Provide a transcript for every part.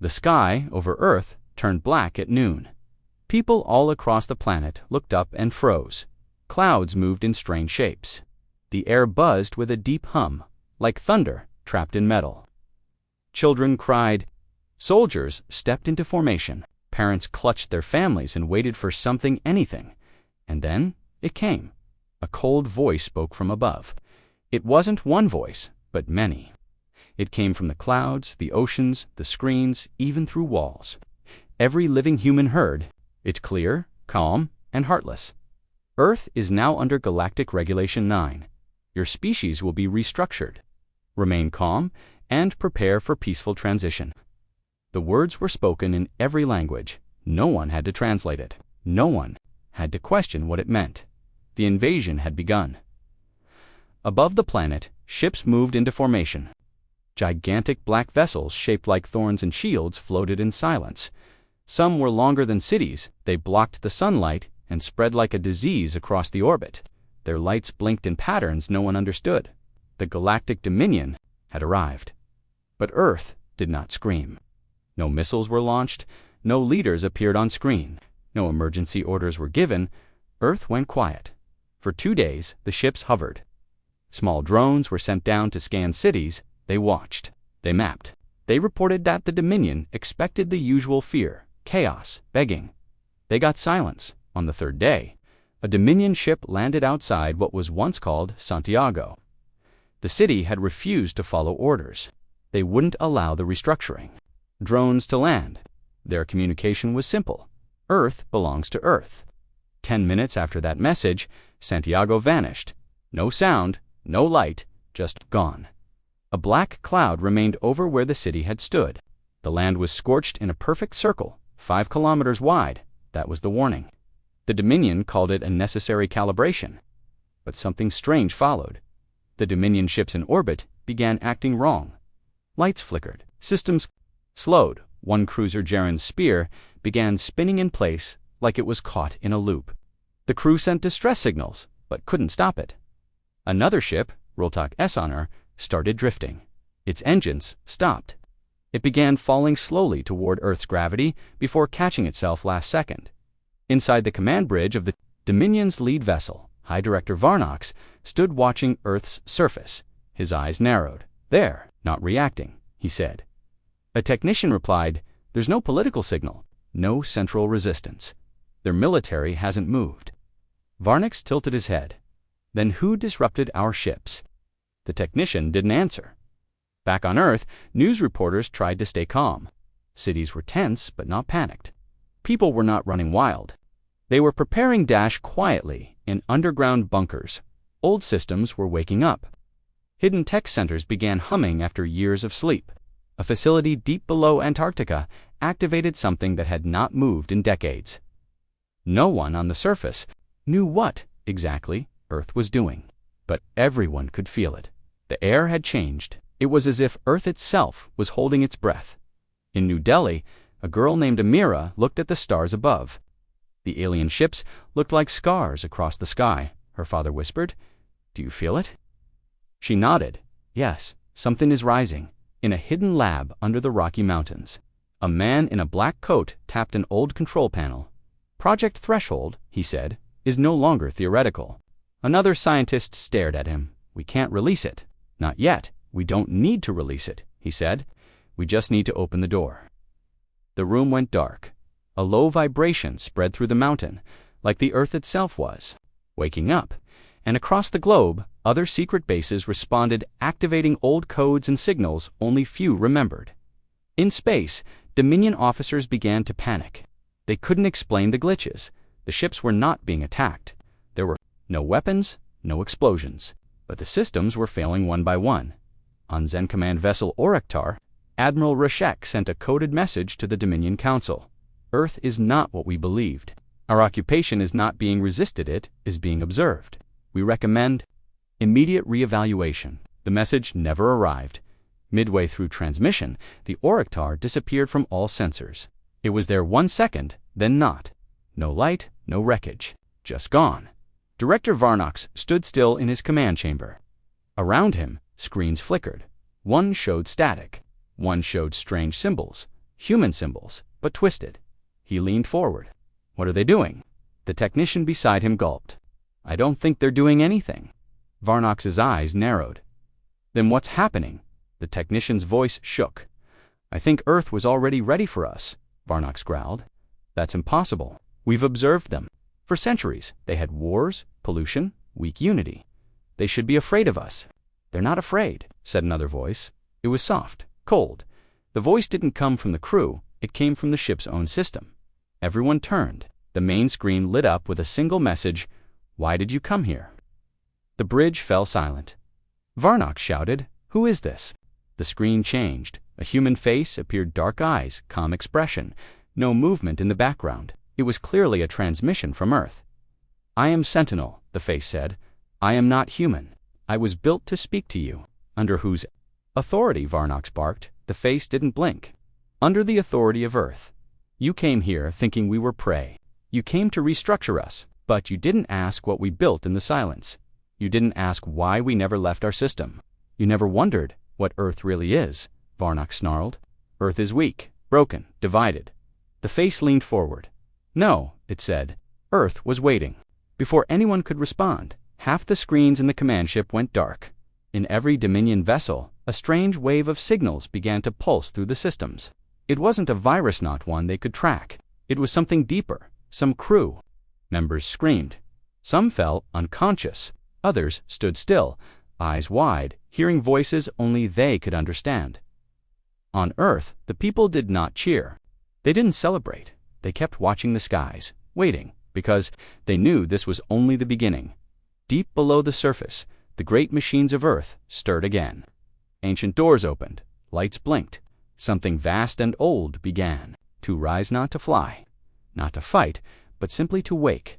The sky over Earth turned black at noon. People all across the planet looked up and froze. Clouds moved in strange shapes. The air buzzed with a deep hum, like thunder trapped in metal. Children cried. Soldiers stepped into formation. Parents clutched their families and waited for something, anything. And then it came. A cold voice spoke from above. It wasn't one voice, but many. It came from the clouds, the oceans, the screens, even through walls. Every living human heard. It's clear, calm, and heartless. Earth is now under Galactic Regulation 9. Your species will be restructured. Remain calm and prepare for peaceful transition. The words were spoken in every language. No one had to translate it. No one had to question what it meant. The invasion had begun. Above the planet, ships moved into formation. Gigantic black vessels shaped like thorns and shields floated in silence. Some were longer than cities. They blocked the sunlight and spread like a disease across the orbit. Their lights blinked in patterns no one understood. The Galactic Dominion had arrived. But Earth did not scream. No missiles were launched. No leaders appeared on screen. No emergency orders were given. Earth went quiet. For 2 days, the ships hovered. Small drones were sent down to scan cities. They watched. They mapped. They reported that the Dominion expected the usual fear, chaos, begging. They got silence. On the 3rd day, a Dominion ship landed outside what was once called Santiago. The city had refused to follow orders. They wouldn't allow the restructuring. Drones to land. Their communication was simple. Earth belongs to Earth. 10 minutes after that message, Santiago vanished. No sound, no light, just gone. A black cloud remained over where the city had stood. The land was scorched in a perfect circle, 5 kilometers wide. That was the warning. The Dominion called it a necessary calibration. But something strange followed. The Dominion ships in orbit began acting wrong. Lights flickered. Systems slowed. One cruiser, Jaren's Spear, began spinning in place like it was caught in a loop. The crew sent distress signals, but couldn't stop it. Another ship, Roltak S Honor, started drifting. Its engines stopped. It began falling slowly toward Earth's gravity before catching itself last second. Inside the command bridge of the Dominion's lead vessel, High Director Varnox stood watching Earth's surface. His eyes narrowed. There, not reacting, he said. A technician replied, "There's no political signal, no central resistance. Their military hasn't moved." Varnox tilted his head. Then who disrupted our ships? The technician didn't answer. Back on Earth, news reporters tried to stay calm. Cities were tense but not panicked. People were not running wild. They were preparing dash quietly in underground bunkers. Old systems were waking up. Hidden tech centers began humming after years of sleep. A facility deep below Antarctica activated something that had not moved in decades. No one on the surface knew what, exactly, Earth was doing. But everyone could feel it. The air had changed. It was as if Earth itself was holding its breath. In New Delhi, a girl named Amira looked at the stars above. The alien ships looked like scars across the sky. Her father whispered, "Do you feel it?" She nodded. Yes, something is rising. In a hidden lab under the Rocky Mountains, a man in a black coat tapped an old control panel. "Project Threshold," he said, "is no longer theoretical." Another scientist stared at him. "We can't release it." "Not yet. We don't need to release it," he said. "We just need to open the door." The room went dark. A low vibration spread through the mountain, like the Earth itself was waking up. And across the globe, other secret bases responded, activating old codes and signals only few remembered. In space, Dominion officers began to panic. They couldn't explain the glitches. The ships were not being attacked. There were no weapons, no explosions. But the systems were failing one by one. On Zen Command vessel Oraktar, Admiral Rashek sent a coded message to the Dominion Council. "Earth is not what we believed. Our occupation is not being resisted, it is being observed. We recommend immediate reevaluation." The message never arrived. Midway through transmission, the Oraktar disappeared from all sensors. It was there 1 second, then not. No light, no wreckage. Just gone. Director Varnox stood still in his command chamber. Around him, screens flickered. One showed static. One showed strange symbols. Human symbols, but twisted. He leaned forward. What are they doing? The technician beside him gulped. I don't think they're doing anything. Varnox's eyes narrowed. Then what's happening? The technician's voice shook. I think Earth was already ready for us, Varnox growled. That's impossible. We've observed them. For centuries, they had wars, pollution, weak unity. They should be afraid of us. They're not afraid, said another voice. It was soft, cold. The voice didn't come from the crew, it came from the ship's own system. Everyone turned. The main screen lit up with a single message, Why did you come here? The bridge fell silent. Varnox shouted, Who is this? The screen changed. A human face appeared, dark eyes, calm expression, no movement in the background. It was clearly a transmission from Earth. I am Sentinel, the face said. I am not human. I was built to speak to you. Under whose authority? Varnox barked. The face didn't blink. Under the authority of Earth. You came here thinking we were prey. You came to restructure us, but you didn't ask what we built in the silence. You didn't ask why we never left our system. You never wondered what Earth really is, Varnox snarled. Earth is weak, broken, divided. The face leaned forward. No, it said. Earth was waiting. Before anyone could respond, half the screens in the command ship went dark. In every Dominion vessel, a strange wave of signals began to pulse through the systems. It wasn't a virus, not one they could track. It was something deeper, some crew. Members screamed. Some fell unconscious. Others stood still, eyes wide, hearing voices only they could understand. On Earth, the people did not cheer. They didn't celebrate. They kept watching the skies, waiting, because they knew this was only the beginning. Deep below the surface, the great machines of Earth stirred again. Ancient doors opened, lights blinked. Something vast and old began, to rise, not to fly, not to fight, but simply to wake.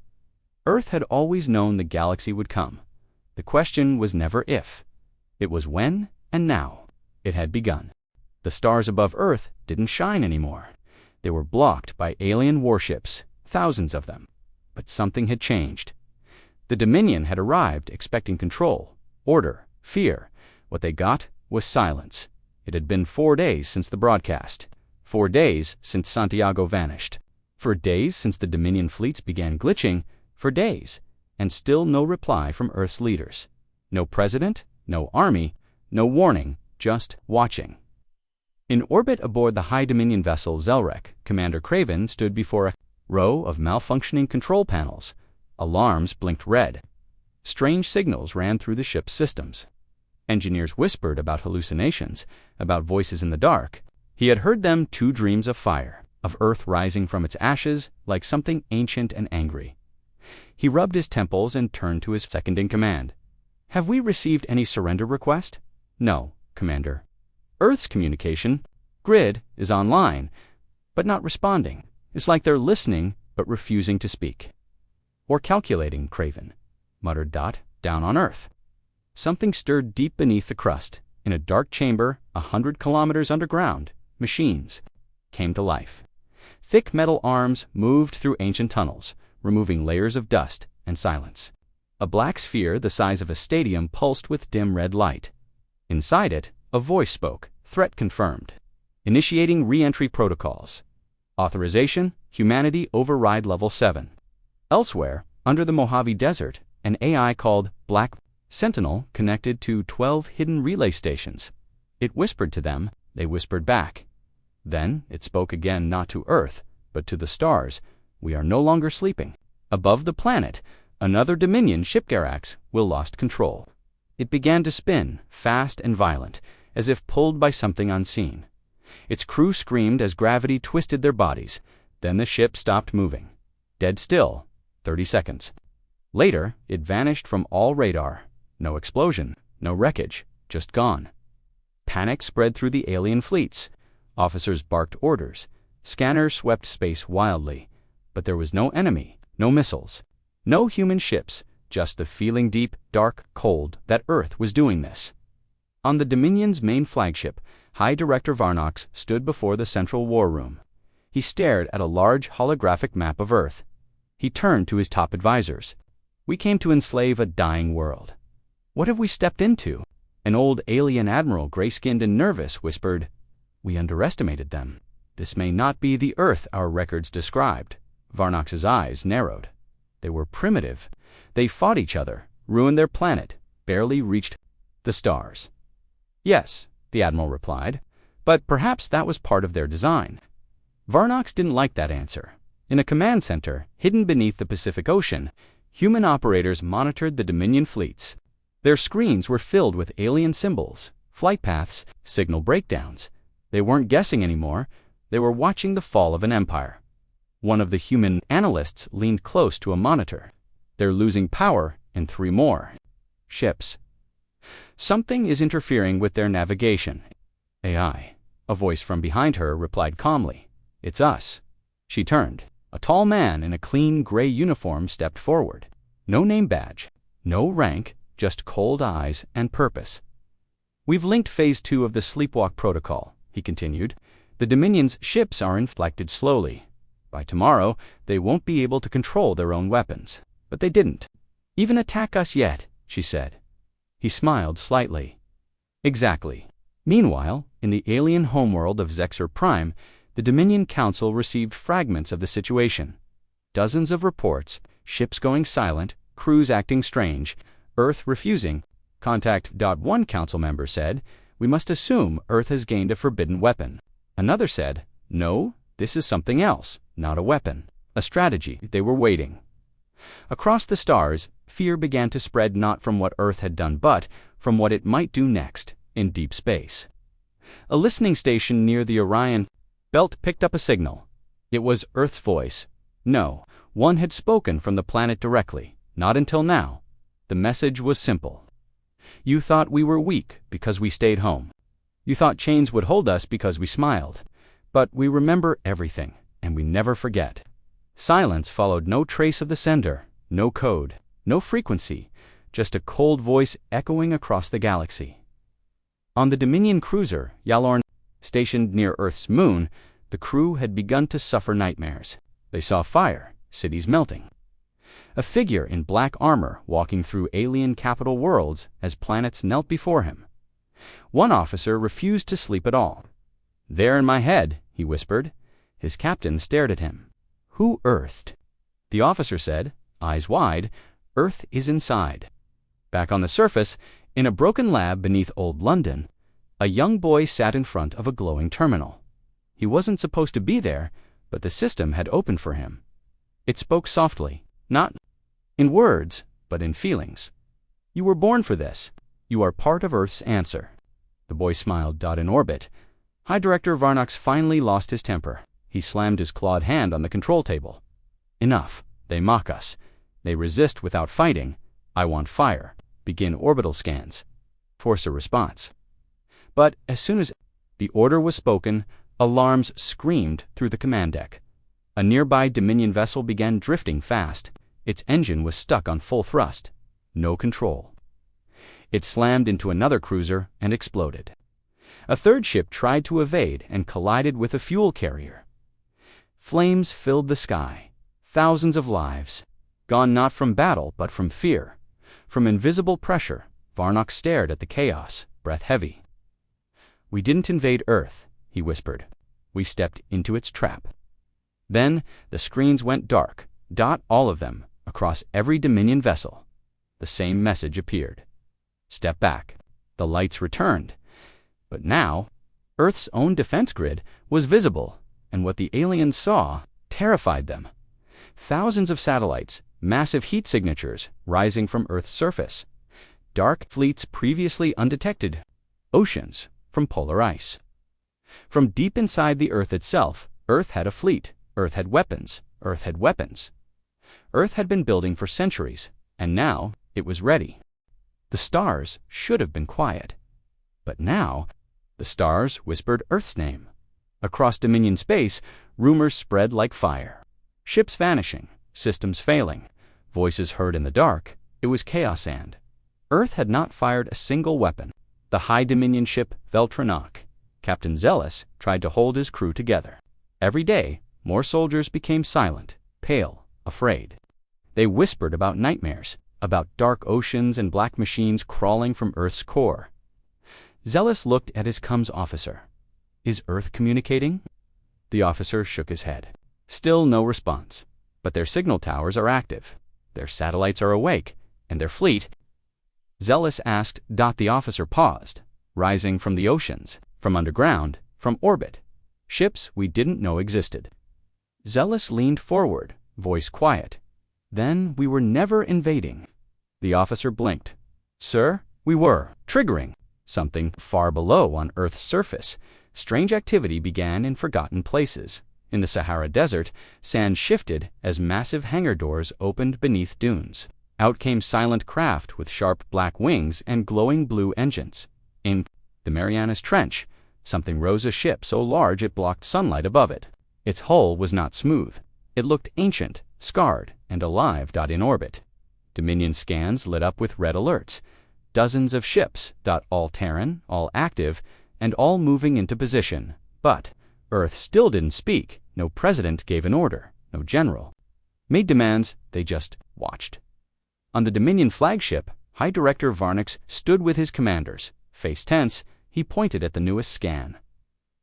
Earth had always known the galaxy would come. The question was never if. It was when, and now. It had begun. The stars above Earth didn't shine anymore. They were blocked by alien warships, thousands of them. But something had changed. The Dominion had arrived expecting control, order, fear. What they got was silence. It had been 4 days since the broadcast. 4 days since Santiago vanished. 4 days since the Dominion fleets began glitching. 4 days. And still no reply from Earth's leaders. No president, no army, no warning, just watching. In orbit aboard the High Dominion vessel Zelrek, Commander Craven stood before a row of malfunctioning control panels. Alarms blinked red. Strange signals ran through the ship's systems. Engineers whispered about hallucinations, about voices in the dark. He had heard them, 2 dreams of fire, of Earth rising from its ashes like something ancient and angry. He rubbed his temples and turned to his second-in-command. Have we received any surrender request? No, Commander. Earth's communication grid is online, but not responding. It's like they're listening, but refusing to speak. Or calculating, Craven, muttered Dot, down on Earth. Something stirred deep beneath the crust. In a dark chamber, 100 kilometers underground, machines came to life. Thick metal arms moved through ancient tunnels, removing layers of dust and silence. A black sphere the size of a stadium pulsed with dim red light. Inside it, a voice spoke, threat confirmed. Initiating re-entry protocols. Authorization, humanity override level 7. Elsewhere, under the Mojave Desert, an AI called Black Sentinel connected to 12 hidden relay stations. It whispered to them, they whispered back. Then it spoke again, not to Earth, but to the stars. We are no longer sleeping. Above the planet, another Dominion ship Garax will lost control. It began to spin, fast and violent, as if pulled by something unseen. Its crew screamed as gravity twisted their bodies. Then the ship stopped moving. Dead still. 30 seconds. Later, it vanished from all radar. No explosion, no wreckage, just gone. Panic spread through the alien fleets. Officers barked orders. Scanners swept space wildly. But there was no enemy, no missiles, no human ships, just the feeling deep, dark, cold that Earth was doing this. On the Dominion's main flagship, High Director Varnox stood before the central war room. He stared at a large holographic map of Earth. He turned to his top advisors. We came to enslave a dying world. What have we stepped into? An old alien admiral, gray-skinned and nervous, whispered, We underestimated them. This may not be the Earth our records described. Varnox's eyes narrowed. They were primitive. They fought each other, ruined their planet, barely reached the stars. Yes, the Admiral replied, but perhaps that was part of their design. Varnox didn't like that answer. In a command center, hidden beneath the Pacific Ocean, human operators monitored the Dominion fleets. Their screens were filled with alien symbols, flight paths, signal breakdowns. They weren't guessing anymore. They were watching the fall of an empire. One of the human analysts leaned close to a monitor. They're losing power in 3 more ships. Something is interfering with their navigation. AI. A voice from behind her replied calmly. It's us. She turned. A tall man in a clean gray uniform stepped forward. No name badge, no rank, just cold eyes and purpose. We've linked Phase 2 of the Sleepwalk Protocol, he continued. The Dominion's ships are inflected slowly. By tomorrow, they won't be able to control their own weapons. But they didn't even attack us yet, she said. He smiled slightly. Exactly. Meanwhile, in the alien homeworld of Zexer Prime, the Dominion Council received fragments of the situation. Dozens of reports, ships going silent, crews acting strange, Earth refusing. Contact. One council member said, "We must assume Earth has gained a forbidden weapon." Another said, "No, this is something else, not a weapon, a strategy." They were waiting. Across the stars, fear began to spread not from what Earth had done but from what it might do next in deep space. A listening station near the Orion belt picked up a signal. It was Earth's voice. No, one had spoken from the planet directly, not until now. The message was simple. You thought we were weak because we stayed home. You thought chains would hold us because we smiled. But we remember everything, and we never forget. Silence followed. No trace of the sender, no code, no frequency, just a cold voice echoing across the galaxy. On the Dominion cruiser, Yalorn, stationed near Earth's moon, the crew had begun to suffer nightmares. They saw fire, cities melting. A figure in black armor walking through alien capital worlds as planets knelt before him. One officer refused to sleep at all. "There in my head," he whispered. His captain stared at him. "Who earthed?" The officer said, eyes wide, "Earth is inside." Back on the surface, in a broken lab beneath Old London, a young boy sat in front of a glowing terminal. He wasn't supposed to be there, but the system had opened for him. It spoke softly, not in words, but in feelings. "You were born for this. You are part of Earth's answer." The boy smiled. In orbit, High Director Varnox finally lost his temper. He slammed his clawed hand on the control table. "Enough. They mock us. They resist without fighting. I want fire. Begin orbital scans. Force a response." But as soon as the order was spoken, alarms screamed through the command deck. A nearby Dominion vessel began drifting fast. Its engine was stuck on full thrust. No control. It slammed into another cruiser and exploded. A third ship tried to evade and collided with a fuel carrier. Flames filled the sky. Thousands of lives, gone not from battle but from fear. From invisible pressure, Varnox stared at the chaos, breath heavy. "We didn't invade Earth," he whispered. "We stepped into its trap." Then the screens went dark, all of them, across every Dominion vessel. The same message appeared. Step back. The lights returned. But now, Earth's own defense grid was visible, and what the aliens saw terrified them. Thousands of satellites, massive heat signatures rising from Earth's surface. Dark fleets previously undetected. Oceans from polar ice. From deep inside the Earth itself, Earth had a fleet. Earth had weapons. Earth had weapons. Earth had been building for centuries, and now it was ready. The stars should have been quiet. But now, the stars whispered Earth's name. Across Dominion space, rumors spread like fire. Ships vanishing, systems failing, voices heard in the dark. It was chaos, and Earth had not fired a single weapon. The High Dominion ship Veltranok, Captain Zealous, tried to hold his crew together. Every day, more soldiers became silent, pale, afraid. They whispered about nightmares, about dark oceans and black machines crawling from Earth's core. Zealous looked at his comms officer. "Is Earth communicating?" The officer shook his head. Still no response. But their signal towers are active. Their satellites are awake, and their fleet. Zealous asked. The officer paused, rising from the oceans, from underground, from orbit. Ships we didn't know existed. Zealous leaned forward, voice quiet. Then we were never invading. The officer blinked. Sir, we were triggering something far below on Earth's surface. Strange activity began in forgotten places. In the Sahara Desert, sand shifted as massive hangar doors opened beneath dunes. Out came silent craft with sharp black wings and glowing blue engines. In the Marianas Trench, something rose a ship so large it blocked sunlight above it. Its hull was not smooth. It looked ancient, scarred, and alive. In orbit. Dominion scans lit up with red alerts. Dozens of ships. All Terran, all active, and all moving into position. But Earth still didn't speak. No president gave an order. No general made demands. They just watched. On the Dominion flagship, High Director Varnix stood with his commanders. Face tense, he pointed at the newest scan.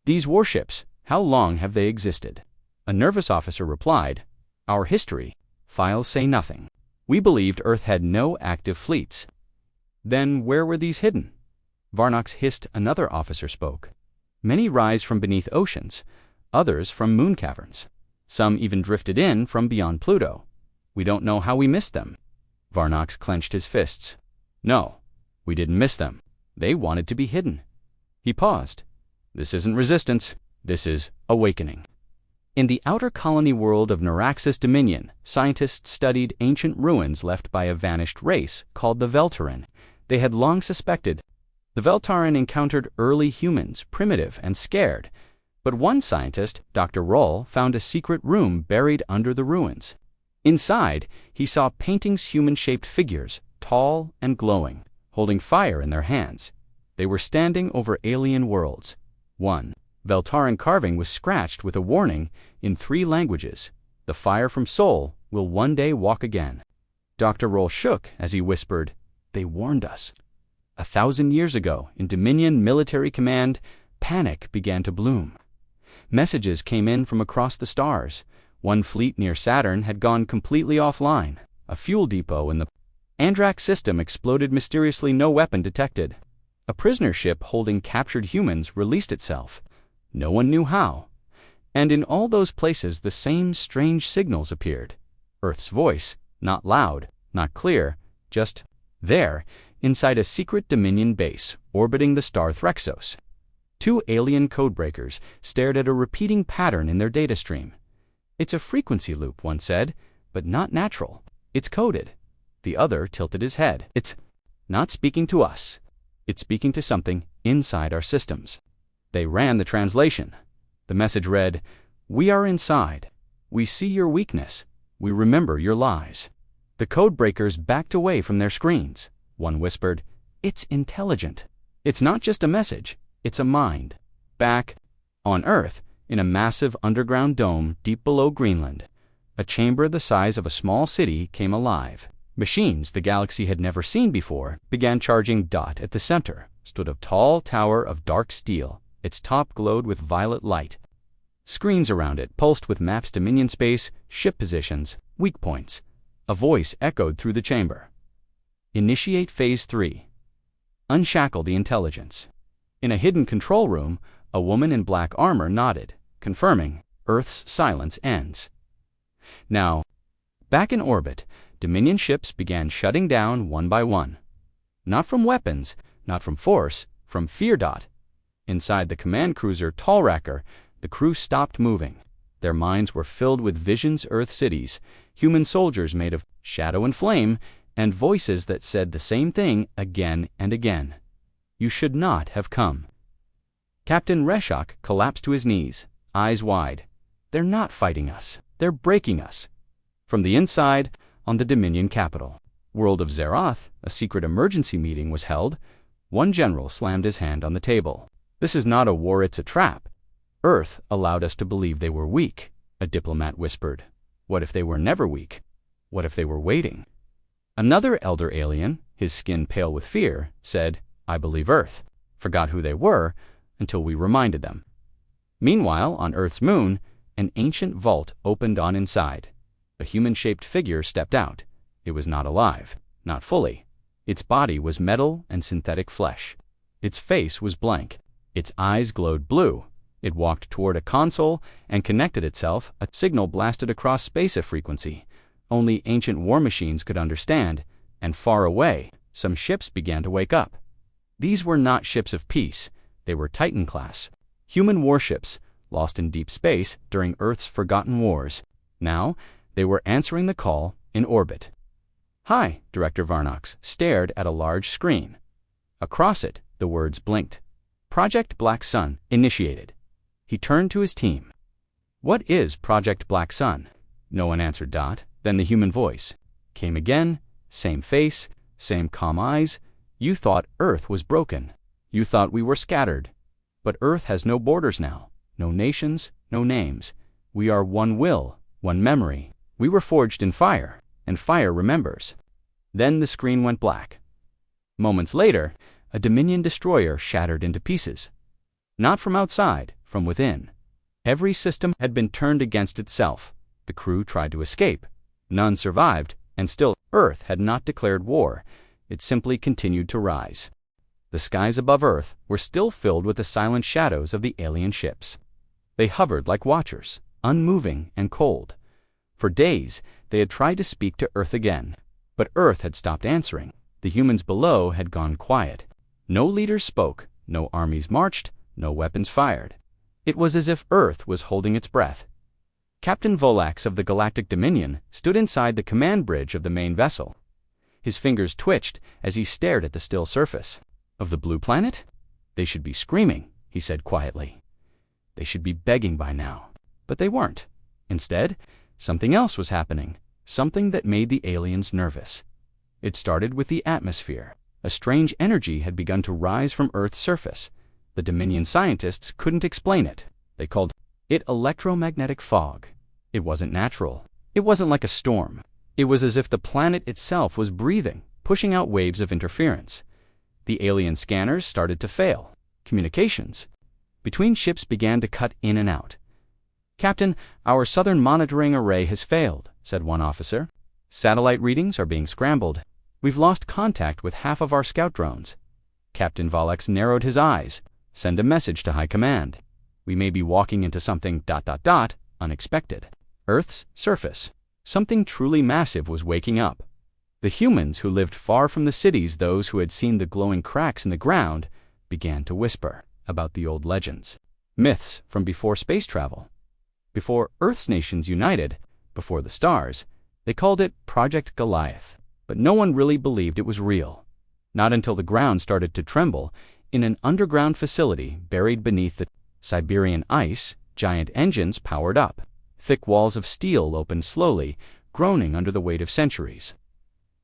These warships, how long have they existed? A nervous officer replied, Our history files say nothing. We believed Earth had no active fleets. Then where were these hidden? Varnox hissed. Another officer spoke. Many rise from beneath oceans, others from moon caverns. Some even drifted in from beyond Pluto. We don't know how we missed them. Varnox clenched his fists. No, we didn't miss them. They wanted to be hidden. He paused. This isn't resistance. This is awakening. In the outer colony world of Naraxis Dominion, scientists studied ancient ruins left by a vanished race called the Veltaran. They had long suspected the Veltaran encountered early humans, primitive and scared. But one scientist, Dr. Roll, found a secret room buried under the ruins. Inside, he saw paintings, human-shaped figures, tall and glowing, holding fire in their hands. They were standing over alien worlds. One Veltaran carving was scratched with a warning in 3 languages. The fire from Sol will one day walk again. Dr. Roll shook as he whispered, They warned us. 1,000 years ago, in Dominion military command, panic began to bloom. Messages came in from across the stars. One fleet near Saturn had gone completely offline. A fuel depot in the Andrak system exploded mysteriously, no weapon detected. A prisoner ship holding captured humans released itself. No one knew how. And in all those places the same strange signals appeared. Earth's voice, not loud, not clear, just there, inside a secret Dominion base orbiting the star Threxos. 2 alien codebreakers stared at a repeating pattern in their data stream. It's a frequency loop, one said, but not natural. It's coded. The other tilted his head. It's not speaking to us. It's speaking to something inside our systems. They ran the translation. The message read, We are inside. We see your weakness. We remember your lies. The codebreakers backed away from their screens. One whispered, It's intelligent. It's not just a message. It's a mind. Back on Earth, in a massive underground dome deep below Greenland, a chamber the size of a small city came alive. Machines the galaxy had never seen before began charging. At the center stood a tall tower of dark steel. Its top glowed with violet light. Screens around it pulsed with maps, Dominion space, ship positions, weak points. A voice echoed through the chamber. Initiate Phase 3. Unshackle the intelligence. In a hidden control room, a woman in black armor nodded, confirming Earth's silence ends. Now, back in orbit, Dominion ships began shutting down one by one. Not from weapons, not from force, from fear. Inside the command cruiser Tallracker, the crew stopped moving. Their minds were filled with visions, Earth cities, human soldiers made of shadow and flame, and voices that said the same thing again and again. You should not have come. Captain Reshok collapsed to his knees, eyes wide. They're not fighting us. They're breaking us. From the inside, on the Dominion capital, world of Zeroth, a secret emergency meeting was held. One general slammed his hand on the table. This is not a war, it's a trap. Earth allowed us to believe they were weak, a diplomat whispered. What if they were never weak? What if they were waiting? Another elder alien, his skin pale with fear, said, I believe Earth forgot who they were until we reminded them. Meanwhile, on Earth's moon, an ancient vault opened on inside. A human-shaped figure stepped out. It was not alive, not fully. Its body was metal and synthetic flesh. Its face was blank. Its eyes glowed blue. It walked toward a console and connected itself. A signal blasted across space, a frequency only ancient war machines could understand, and far away, some ships began to wake up. These were not ships of peace. They were Titan-class, human warships, lost in deep space during Earth's forgotten wars. Now, they were answering the call in orbit. "Hi," Director Varnox stared at a large screen. Across it, the words blinked. "Project Black Sun initiated." He turned to his team. "What is Project Black Sun?" No one answered. Then the human voice came again, same face, same calm eyes. "You thought Earth was broken. You thought we were scattered. But Earth has no borders now, no nations, no names. We are one will, one memory. We were forged in fire, and fire remembers." Then the screen went black. Moments later, a Dominion destroyer shattered into pieces. Not from outside, from within. Every system had been turned against itself. The crew tried to escape. None survived, and still, Earth had not declared war. It simply continued to rise. The skies above Earth were still filled with the silent shadows of the alien ships. They hovered like watchers, unmoving and cold. For days, they had tried to speak to Earth again, but Earth had stopped answering. The humans below had gone quiet. No leaders spoke, no armies marched, no weapons fired. It was as if Earth was holding its breath. Captain Volax of the Galactic Dominion stood inside the command bridge of the main vessel. His fingers twitched as he stared at the still surface. "Of the blue planet? They should be screaming," he said quietly. "They should be begging by now." But they weren't. Instead, something else was happening, something that made the aliens nervous. It started with the atmosphere. A strange energy had begun to rise from Earth's surface. The Dominion scientists couldn't explain it. They called it electromagnetic fog. It wasn't natural. It wasn't like a storm. It was as if the planet itself was breathing, pushing out waves of interference. The alien scanners started to fail. Communications between ships began to cut in and out. "Captain, our southern monitoring array has failed," said one officer. "Satellite readings are being scrambled. We've lost contact with half of our scout drones." Captain Volax narrowed his eyes. "Send a message to High Command. We may be walking into something ... unexpected." Earth's surface. Something truly massive was waking up. The humans who lived far from the cities, those who had seen the glowing cracks in the ground, began to whisper about the old legends. Myths from before space travel. Before Earth's nations united, before the stars, they called it Project Goliath. But no one really believed it was real. Not until the ground started to tremble. In an underground facility buried beneath the Siberian ice, giant engines powered up. Thick walls of steel opened slowly, groaning under the weight of centuries.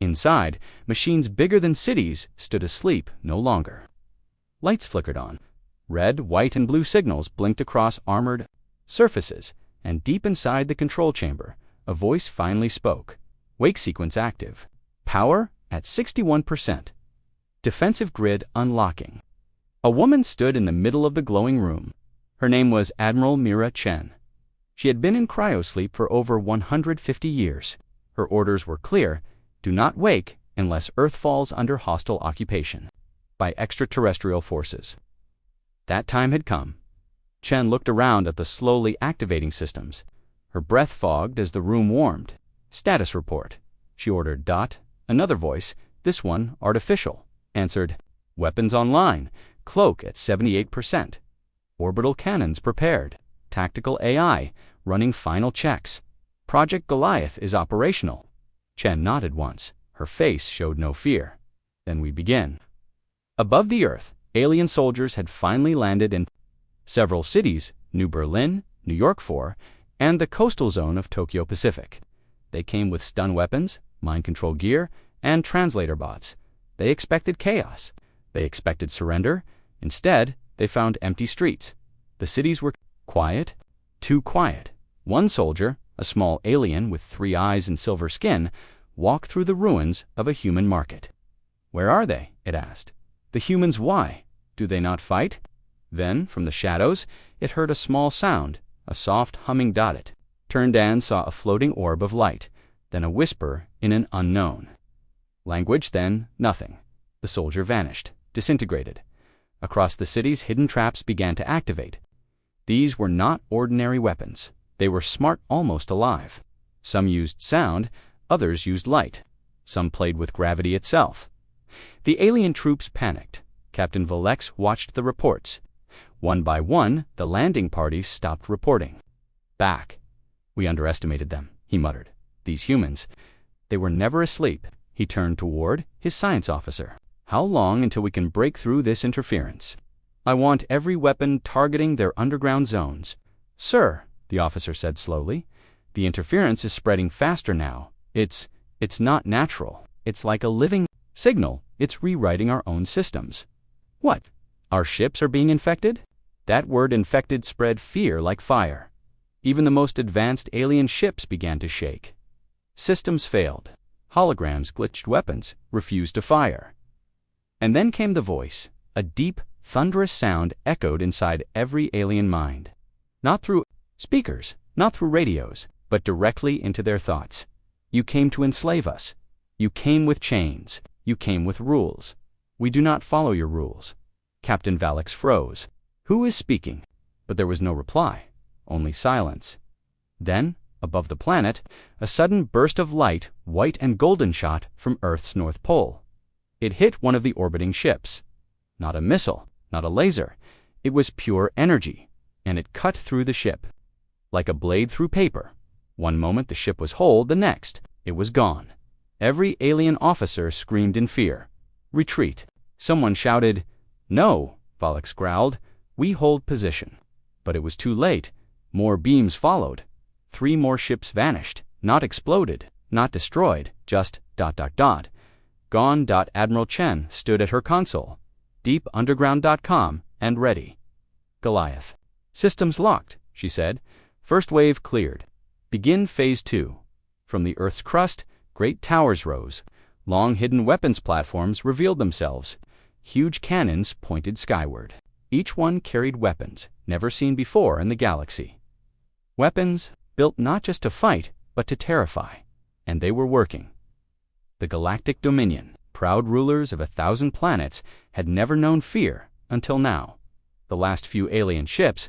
Inside, machines bigger than cities stood asleep no longer. Lights flickered on. Red, white, and blue signals blinked across armored surfaces, and deep inside the control chamber, a voice finally spoke. "Wake sequence active. Power at 61%. Defensive grid unlocking." A woman stood in the middle of the glowing room. Her name was Admiral Mira Chen. She had been in cryosleep for over 150 years. Her orders were clear: do not wake unless Earth falls under hostile occupation by extraterrestrial forces. That time had come. Chen looked around at the slowly activating systems. Her breath fogged as the room warmed. "Status report," she ordered. Another voice, this one artificial, answered. "Weapons online. Cloak at 78%. Orbital cannons prepared. Tactical AI running final checks. Project Goliath is operational." Chen nodded once. Her face showed no fear. "Then we begin." Above the Earth, alien soldiers had finally landed in several cities: New Berlin, New York 4, and the coastal zone of Tokyo Pacific. They came with stun weapons, mind control gear, and translator bots. They expected chaos. They expected surrender. Instead, they found empty streets. The cities were quiet, too quiet. One soldier, a small alien with 3 eyes and silver skin, walked through the ruins of a human market. "Where are they?" it asked. "The humans, why? Do they not fight?" Then, from the shadows, it heard a small sound, a soft humming dot. It turned and saw a floating orb of light, then a whisper in an unknown language, then nothing. The soldier vanished, disintegrated. Across the city's hidden traps began to activate. These were not ordinary weapons. They were smart, almost alive. Some used sound, others used light. Some played with gravity itself. The alien troops panicked. Captain Volex watched the reports. One by one, the landing parties stopped reporting. Back. We underestimated them, he muttered. These humans, they were never asleep. He turned toward his science officer. How long until we can break through this interference? I want every weapon targeting their underground zones. Sir, the officer said slowly, the interference is spreading faster now. It's not natural. It's like a living signal. It's rewriting our own systems. What? Our ships are being infected? That word infected spread fear like fire. Even the most advanced alien ships began to shake. Systems failed. Holograms, glitched weapons, refused to fire. And then came the voice. A deep, thunderous sound echoed inside every alien mind. Not through speakers, not through radios, but directly into their thoughts. You came to enslave us. You came with chains. You came with rules. We do not follow your rules. Captain Volex froze. Who is speaking? But there was no reply, only silence. Then, above the planet, a sudden burst of light, white and golden, shot from Earth's North Pole. It hit one of the orbiting ships. Not a missile, not a laser. It was pure energy, and it cut through the ship. Like a blade through paper. One moment the ship was whole, the next, it was gone. Every alien officer screamed in fear. Retreat. Someone shouted, "No," Volex growled. "We hold position." But it was too late. More beams followed. 3 more ships vanished, not exploded, not destroyed, just ... Gone. Admiral Chen stood at her console, deepunderground.com, and ready. Goliath. Systems locked, she said. First wave cleared. Begin phase 2. From the Earth's crust, great towers rose. Long hidden weapons platforms revealed themselves. Huge cannons pointed skyward. Each one carried weapons, never seen before in the galaxy. Weapons built not just to fight, but to terrify. And they were working. The Galactic Dominion, proud rulers of 1,000 planets, had never known fear until now. The last few alien ships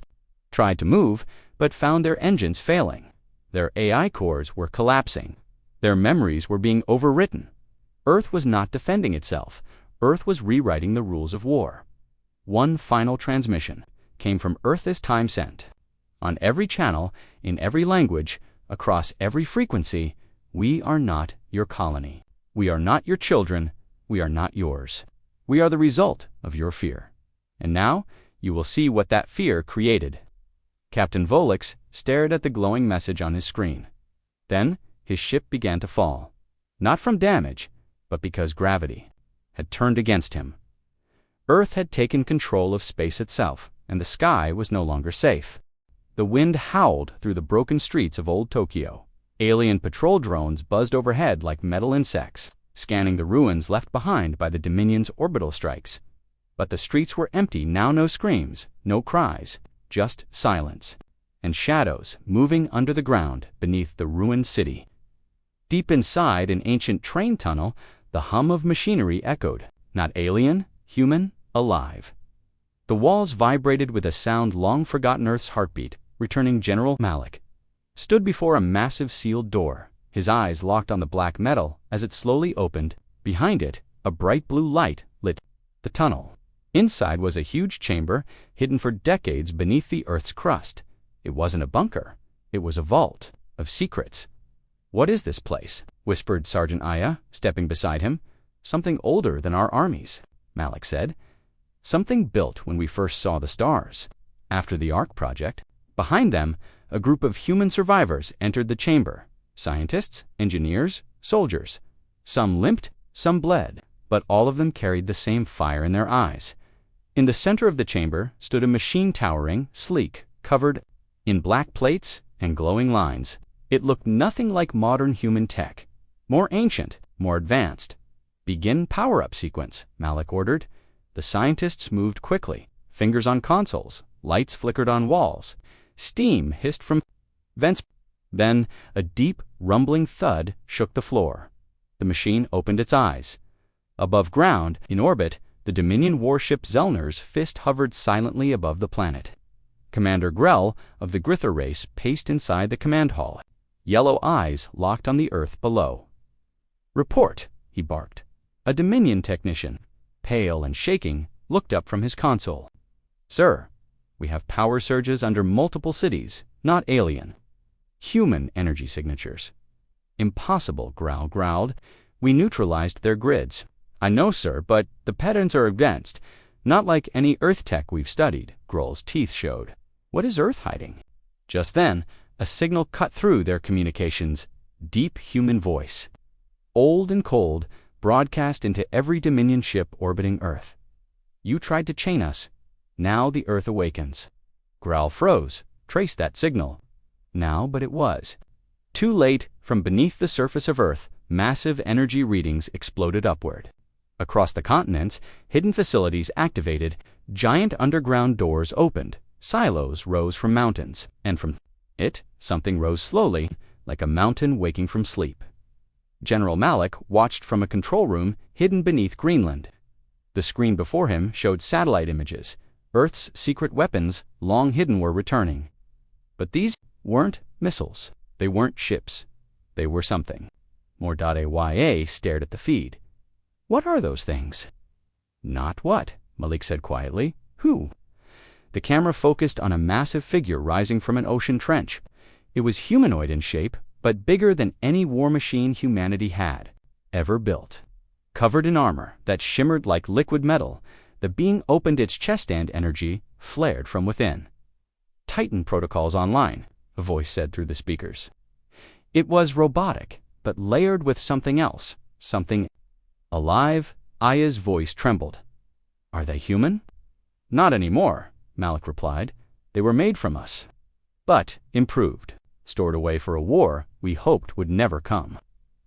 tried to move, but found their engines failing. Their AI cores were collapsing. Their memories were being overwritten. Earth was not defending itself. Earth was rewriting the rules of war. One final transmission came from Earth this time sent. On every channel, in every language, across every frequency, we are not your colony. We are not your children. We are not yours. We are the result of your fear. And now, you will see what that fear created. Captain Volex stared at the glowing message on his screen. Then, his ship began to fall. Not from damage, but because gravity had turned against him. Earth had taken control of space itself, and the sky was no longer safe. The wind howled through the broken streets of old Tokyo. Alien patrol drones buzzed overhead like metal insects, scanning the ruins left behind by the Dominion's orbital strikes. But the streets were empty now, no screams, no cries, just silence, and shadows moving under the ground beneath the ruined city. Deep inside an ancient train tunnel, the hum of machinery echoed, not alien, human, alive. The walls vibrated with a sound long forgotten. Earth's heartbeat, returning. General Malik stood before a massive sealed door, his eyes locked on the black metal as it slowly opened. Behind it, a bright blue light lit the tunnel. Inside was a huge chamber, hidden for decades beneath the Earth's crust. It wasn't a bunker. It was a vault of secrets. "What is this place?" whispered Sergeant Aya, stepping beside him. "Something older than our armies," Malik said. "Something built when we first saw the stars, after the Ark project." Behind them, a group of human survivors entered the chamber. Scientists, engineers, soldiers. Some limped, some bled, but all of them carried the same fire in their eyes. In the center of the chamber stood a machine, towering, sleek, covered in black plates and glowing lines. It looked nothing like modern human tech. More ancient, more advanced. "Begin power-up sequence," Malik ordered. The scientists moved quickly, Fingers on consoles, lights flickered on walls, steam hissed from vents. Then a deep, rumbling thud shook the floor. The machine opened its eyes. Above ground, in orbit, the Dominion warship Zellner's fist hovered silently above the planet. Commander Grell of the Grither race paced inside the command hall, yellow eyes locked on the Earth below. "Report," he barked. A Dominion technician, pale and shaking, looked up from his console. "Sir, we have power surges under multiple cities, not alien. Human energy signatures." "Impossible," Growl growled. "We neutralized their grids." "I know, sir, but the patterns are advanced. Not like any Earth tech we've studied," Grohl's teeth showed. "What is Earth hiding?" Just then, a signal cut through their communications. Deep human voice. Old and cold, broadcast into every Dominion ship orbiting Earth. "You tried to chain us. Now the Earth awakens." Growl froze, traced that signal. Now, but it was. Too late, from beneath the surface of Earth, massive energy readings exploded upward. Across the continents, hidden facilities activated, giant underground doors opened, silos rose from mountains, and from it, something rose slowly, like a mountain waking from sleep. General Malik watched from a control room hidden beneath Greenland. The screen before him showed satellite images. Earth's secret weapons, long hidden, were returning. But these weren't missiles. They weren't ships. They were something. More.aya stared at the feed. "What are those things?" "Not what," Malik said quietly. "Who?" The camera focused on a massive figure rising from an ocean trench. It was humanoid in shape, but bigger than any war machine humanity had ever built. Covered in armor that shimmered like liquid metal, the being opened its chest and energy flared from within. "Titan protocols online," a voice said through the speakers. It was robotic, but layered with something else, something alive. Aya's voice trembled. "Are they human?" "Not anymore," Malik replied. "They were made from us, but improved, stored away for a war we hoped would never come."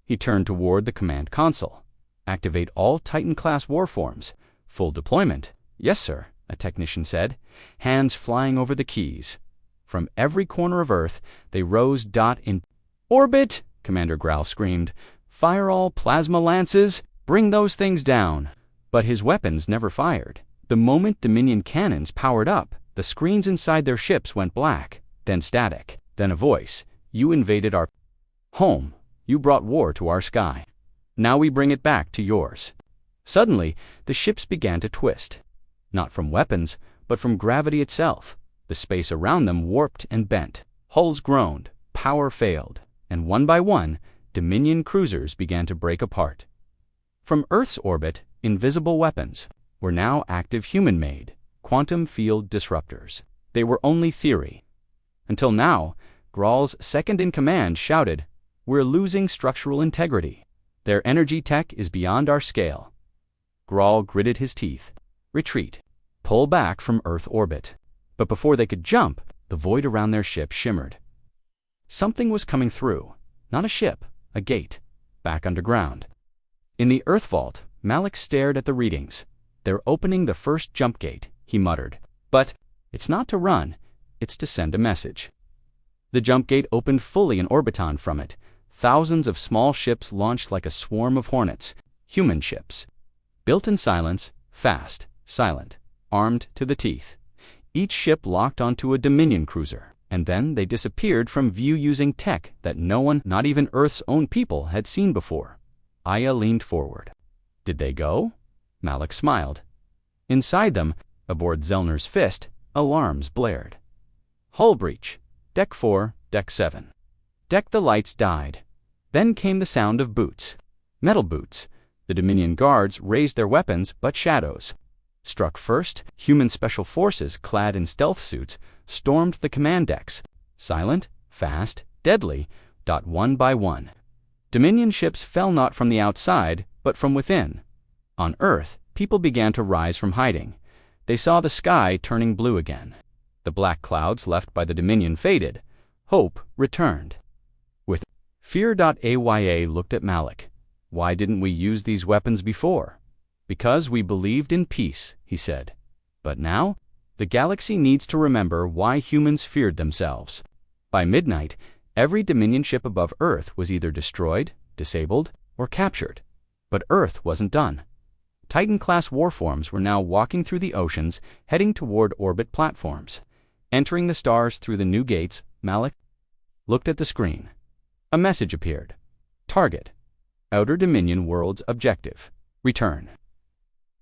He turned toward the command console. "Activate all Titan-class warforms. Full deployment." "Yes, sir," a technician said, hands flying over the keys. From every corner of Earth, they rose. "In orbit!" Commander Growl screamed. "Fire all plasma lances! Bring those things down!" But his weapons never fired. The moment Dominion cannons powered up, the screens inside their ships went black, then static, then a voice. "You invaded our home. You brought war to our sky. Now we bring it back to yours." Suddenly, the ships began to twist. Not from weapons, but from gravity itself. The space around them warped and bent. Hulls groaned, power failed, and one by one, Dominion cruisers began to break apart. From Earth's orbit, invisible weapons were now active human-made, quantum field disruptors. They were only theory. Until now, Graal's second-in-command shouted, "We're losing structural integrity. Their energy tech is beyond our scale." Graal gritted his teeth. Retreat. Pull back from Earth orbit. But before they could jump, the void around their ship shimmered. Something was coming through. Not a ship, a gate, back underground. In the Earth vault, Malik stared at the readings. "They're opening the first jump gate," he muttered. "But it's not to run, it's to send a message." The jump gate opened fully, an orbiton from it. Thousands of small ships launched like a swarm of hornets, human ships. Built in silence, fast, silent, armed to the teeth. Each ship locked onto a Dominion cruiser, and then they disappeared from view using tech that no one, not even Earth's own people, had seen before. Aya leaned forward. "Did they go?" Malik smiled. Inside them, aboard Zellner's fist, alarms blared. "Hull breach. Deck 4, Deck 7. Deck." The lights died. Then came the sound of boots. Metal boots. The Dominion guards raised their weapons, but shadows. Struck first, human special forces clad in stealth suits stormed the command decks. Silent, fast, deadly, one by one. Dominion ships fell not from the outside, but from within. On Earth, people began to rise from hiding. They saw the sky turning blue again. The black clouds left by the Dominion faded. Hope returned. With fear.aya looked at Malik. "Why didn't we use these weapons before?" "Because we believed in peace," he said. "But now, The galaxy needs to remember why humans feared themselves. By midnight, every Dominion ship above Earth was either destroyed, disabled, or captured. But Earth wasn't done. Titan-class warforms were now walking through the oceans, heading toward orbit platforms. Entering the stars through the new gates, Malik looked at the screen. A message appeared. Target: Outer Dominion World's objective. Return.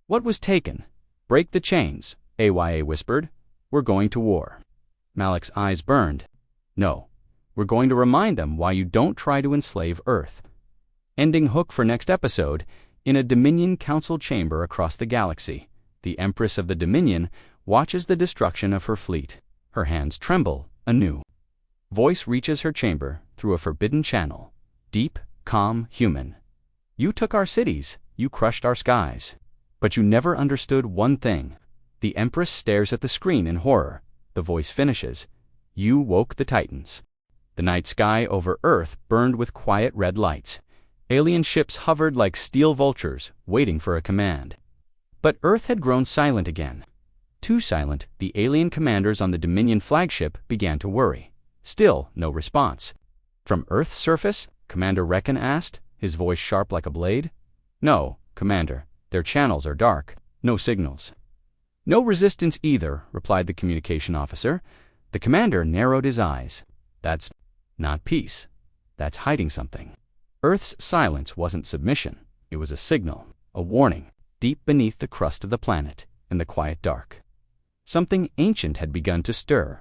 What was taken? Break the chains, AYA whispered. We're going to war. Malik's eyes burned. No. We're going to remind them why you don't try to enslave Earth. Ending hook for next episode. In a Dominion Council chamber across the galaxy, the Empress of the Dominion watches the destruction of her fleet. Her hands tremble anew. Voice reaches her chamber through a forbidden channel. Deep, calm, human. You took our cities, you crushed our skies. But you never understood one thing. The Empress stares at the screen in horror. The voice finishes. You woke the Titans. The night sky over Earth burned with quiet red lights. Alien ships hovered like steel vultures, waiting for a command. But Earth had grown silent again. Too silent, the alien commanders on the Dominion flagship began to worry. Still, no response. From Earth's surface, Commander Reckon asked, his voice sharp like a blade. No, Commander, their channels are dark. No signals. No resistance either, replied the communication officer. The commander narrowed his eyes. That's not peace. That's hiding something. Earth's silence wasn't submission. It was a signal, a warning, deep beneath the crust of the planet, in the quiet dark. Something ancient had begun to stir.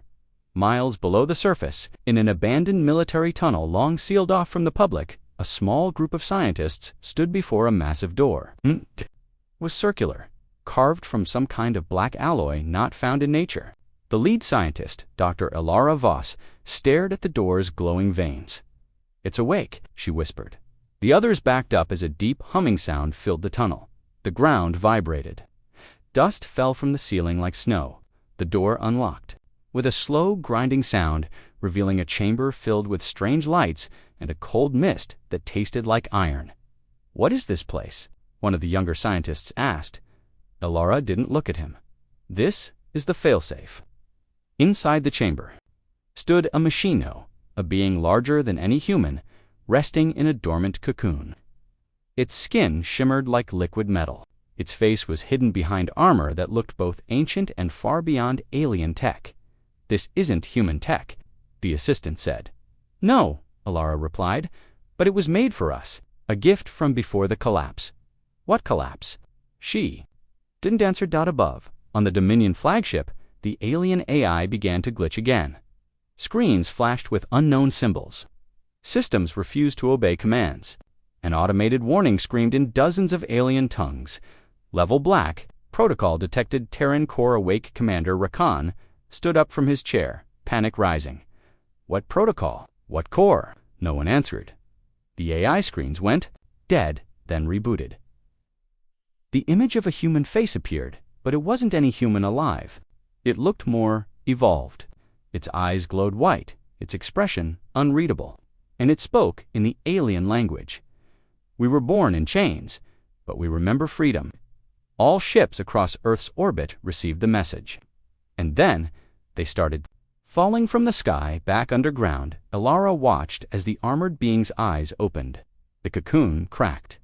Miles below the surface, in an abandoned military tunnel long sealed off from the public, a small group of scientists stood before a massive door. It was circular, carved from some kind of black alloy not found in nature. The lead scientist, Dr. Elara Voss, stared at the door's glowing veins. It's awake, she whispered. The others backed up as a deep humming sound filled the tunnel. The ground vibrated. Dust fell from the ceiling like snow. The door unlocked, with a slow grinding sound, revealing a chamber filled with strange lights and a cold mist that tasted like iron. What is this place? One of the younger scientists asked. Elara didn't look at him. This is the failsafe. Inside the chamber stood a machino, a being larger than any human, resting in a dormant cocoon. Its skin shimmered like liquid metal. Its face was hidden behind armor that looked both ancient and far beyond alien tech. This isn't human tech, the assistant said. No, Elara replied, but it was made for us, a gift from before the collapse. What collapse? She didn't answer. Above, on the Dominion flagship, the alien AI began to glitch again. Screens flashed with unknown symbols. Systems refused to obey commands. An automated warning screamed in dozens of alien tongues. Level black, protocol detected. Terran Core awake Commander Rakan stood up from his chair, panic rising. What protocol? What core? No one answered. The AI screens went dead, then rebooted. The image of a human face appeared, but it wasn't any human alive. It looked more evolved. Its eyes glowed white, its expression unreadable, and it spoke in the alien language. We were born in chains, but we remember freedom. All ships across Earth's orbit received the message. And then they started falling from the sky back underground. Elara watched as the armored being's eyes opened. The cocoon cracked.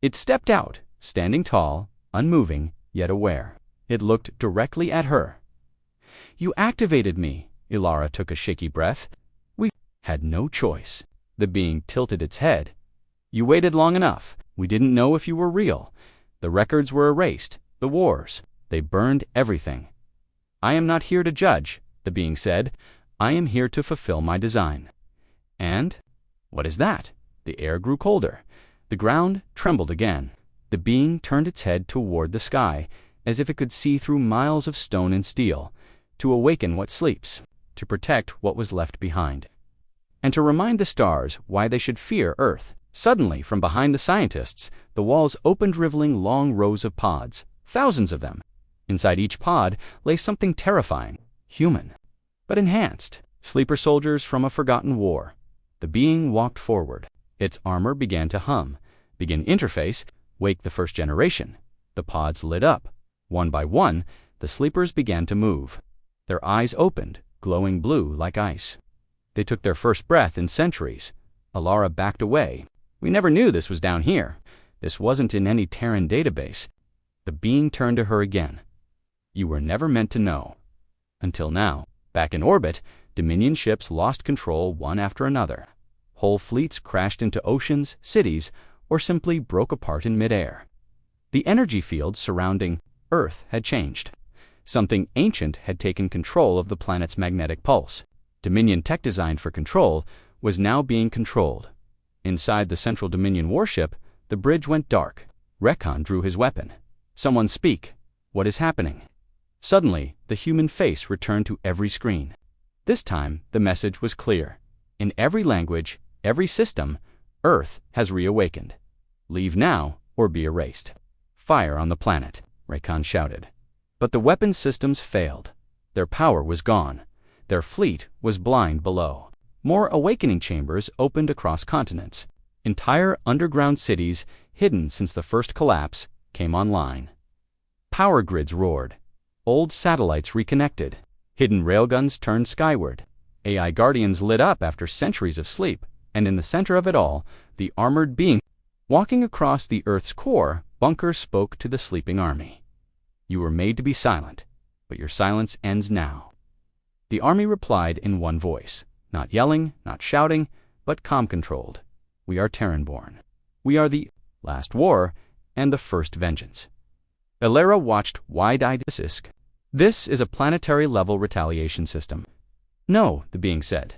It stepped out, standing tall, unmoving, yet aware. It looked directly at her. You activated me. Elara took a shaky breath. We had no choice. The being tilted its head. You waited long enough. We didn't know if you were real. The records were erased. The wars. They burned everything. I am not here to judge, the being said. I am here to fulfill my design. And? What is that? The air grew colder. The ground trembled again. The being turned its head toward the sky, as if it could see through miles of stone and steel, to awaken what sleeps, to protect what was left behind, and to remind the stars why they should fear Earth. Suddenly, from behind the scientists, the walls opened, revealing long rows of pods, thousands of them. Inside each pod lay something terrifying, human, but enhanced. Sleeper soldiers from a forgotten war. The being walked forward. Its armor began to hum. Begin interface, wake the first generation. The pods lit up. One by one, the The sleepers began to move. Their eyes opened, glowing blue like ice. They took their first breath in centuries. Alara backed away. "We never knew this was down here. This wasn't in any Terran database." The being turned to her again. "You were never meant to know." Until now, back in orbit, Dominion ships lost control one after another. Whole fleets crashed into oceans, cities, or simply broke apart in midair. The energy field surrounding Earth had changed. Something ancient had taken control of the planet's magnetic pulse. Dominion tech designed for control was now being controlled. Inside the Central Dominion warship, the bridge went dark. Rekon drew his weapon. "Someone speak. What is happening?" Suddenly, the human face returned to every screen. This time, the message was clear. In every language, every system, Earth has reawakened. "Leave now, or be erased." "Fire on the planet," Rekon shouted. But the weapons systems failed. Their power was gone. Their fleet was blind below. More awakening chambers opened across continents. Entire underground cities, hidden since the first collapse, came online. Power grids roared. Old satellites reconnected. Hidden railguns turned skyward. AI guardians lit up after centuries of sleep, and in the center of it all, the armored being. Walking across the Earth's core, Bunker spoke to the sleeping army. "You were made to be silent, but your silence ends now." The army replied in one voice, not yelling, not shouting, but calm-controlled. "We are Terran-born. We are the last war and the first vengeance." Alara watched wide-eyed. "This is a planetary-level retaliation system." "No," the being said.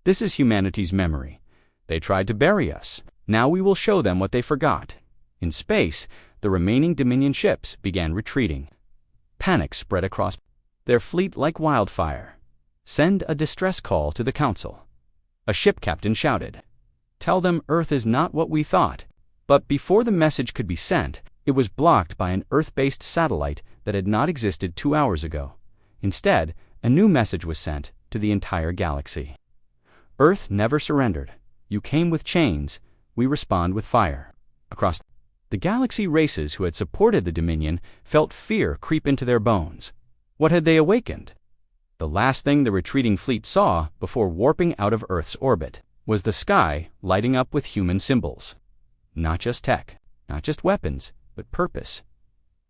"This is humanity's memory. They tried to bury us. Now we will show them what they forgot." In space, the remaining Dominion ships began retreating. Panic spread across their fleet like wildfire. "Send a distress call to the Council." A ship captain shouted. "Tell them Earth is not what we thought." But before the message could be sent, it was blocked by an Earth-based satellite that had not existed 2 hours ago. Instead, a new message was sent to the entire galaxy. "Earth never surrendered. You came with chains. We respond with fire." Across the galaxy, races who had supported the Dominion felt fear creep into their bones. What had they awakened? The last thing the retreating fleet saw before warping out of Earth's orbit was the sky lighting up with human symbols. Not just tech, not just weapons, but purpose.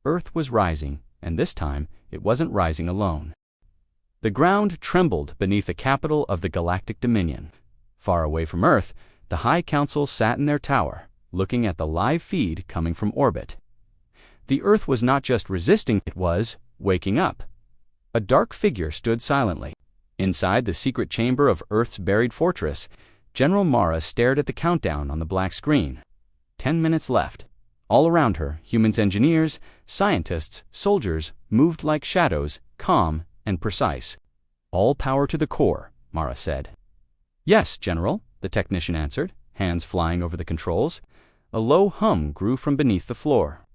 Earth was rising, and this time it wasn't rising alone. The ground trembled beneath the capital of the Galactic Dominion. Far away from Earth, the High Council sat in their tower, looking at the live feed coming from orbit. The Earth was not just resisting, it was waking up. A dark figure stood silently. Inside the secret chamber of Earth's buried fortress, General Mara stared at the countdown on the black screen. 10 minutes left. All around her, humans, engineers, scientists, soldiers moved like shadows, calm and precise. "All power to the core," Mara said. "Yes, General," the technician answered, hands flying over the controls. A low hum grew from beneath the floor.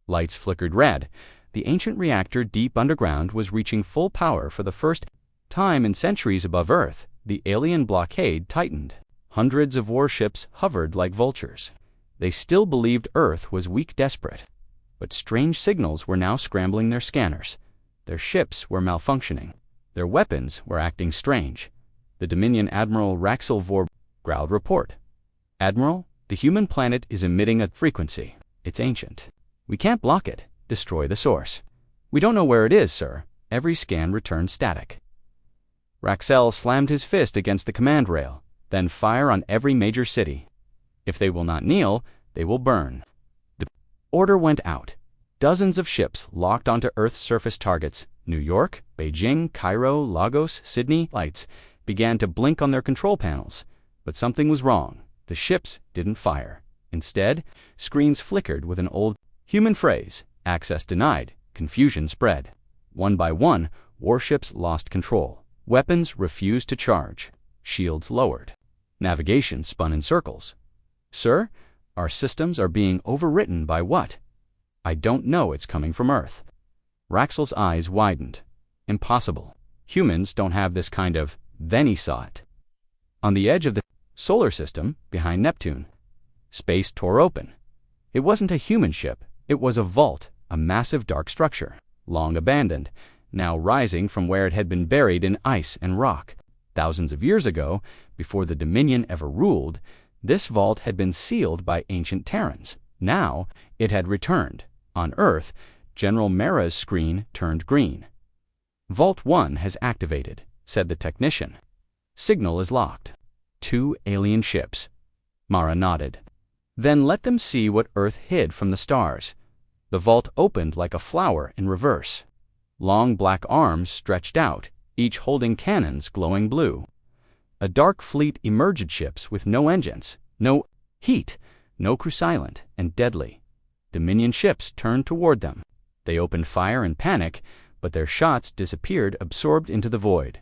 Lights flickered red. The ancient reactor deep underground was reaching full power for the first time in centuries above Earth. The alien blockade tightened. Hundreds of warships hovered like vultures. They still believed Earth was weak, desperate. But strange signals were now scrambling their scanners. Their ships were malfunctioning. Their weapons were acting strange. The Dominion Admiral Raxel Vor growled report. "Admiral, the human planet is emitting a frequency. It's ancient. We can't block it. Destroy the source." "We don't know where it is, sir." Every scan returned static. Raxel slammed his fist against the command rail. "Then fire on every major city. If they will not kneel, they will burn." The order went out. Dozens of ships locked onto Earth's surface targets. New York, Beijing, Cairo, Lagos, Sydney. Lights began to blink on their control panels. But something was wrong. The ships didn't fire. Instead, screens flickered with an old human phrase: "Access denied." Confusion spread. One by one, warships lost control. Weapons refused to charge. Shields lowered. Navigation spun in circles. "Sir, our systems are being overwritten by what?" "I don't know. It's coming from Earth." Raxel's eyes widened. "Impossible. Humans don't have this kind of..." Then he saw it. On the edge of the solar system, behind Neptune, space tore open. It wasn't a human ship. It was a vault, a massive dark structure. long abandoned, now rising from where it had been buried in ice and rock. Thousands of years ago, before the Dominion ever ruled, this vault had been sealed by ancient Terrans. Now it had returned. On Earth, General Mara's screen turned green. "Vault 1 has activated," said the technician. "Signal is locked. 2 alien ships." Mara nodded. "Then let them see what Earth hid from the stars." The vault opened like a flower in reverse. Long black arms stretched out, each holding cannons glowing blue. A dark fleet emerged, ships with no engines, no heat, no crew, silent and deadly. Dominion ships turned toward them. They opened fire in panic, but their shots disappeared, absorbed into the void.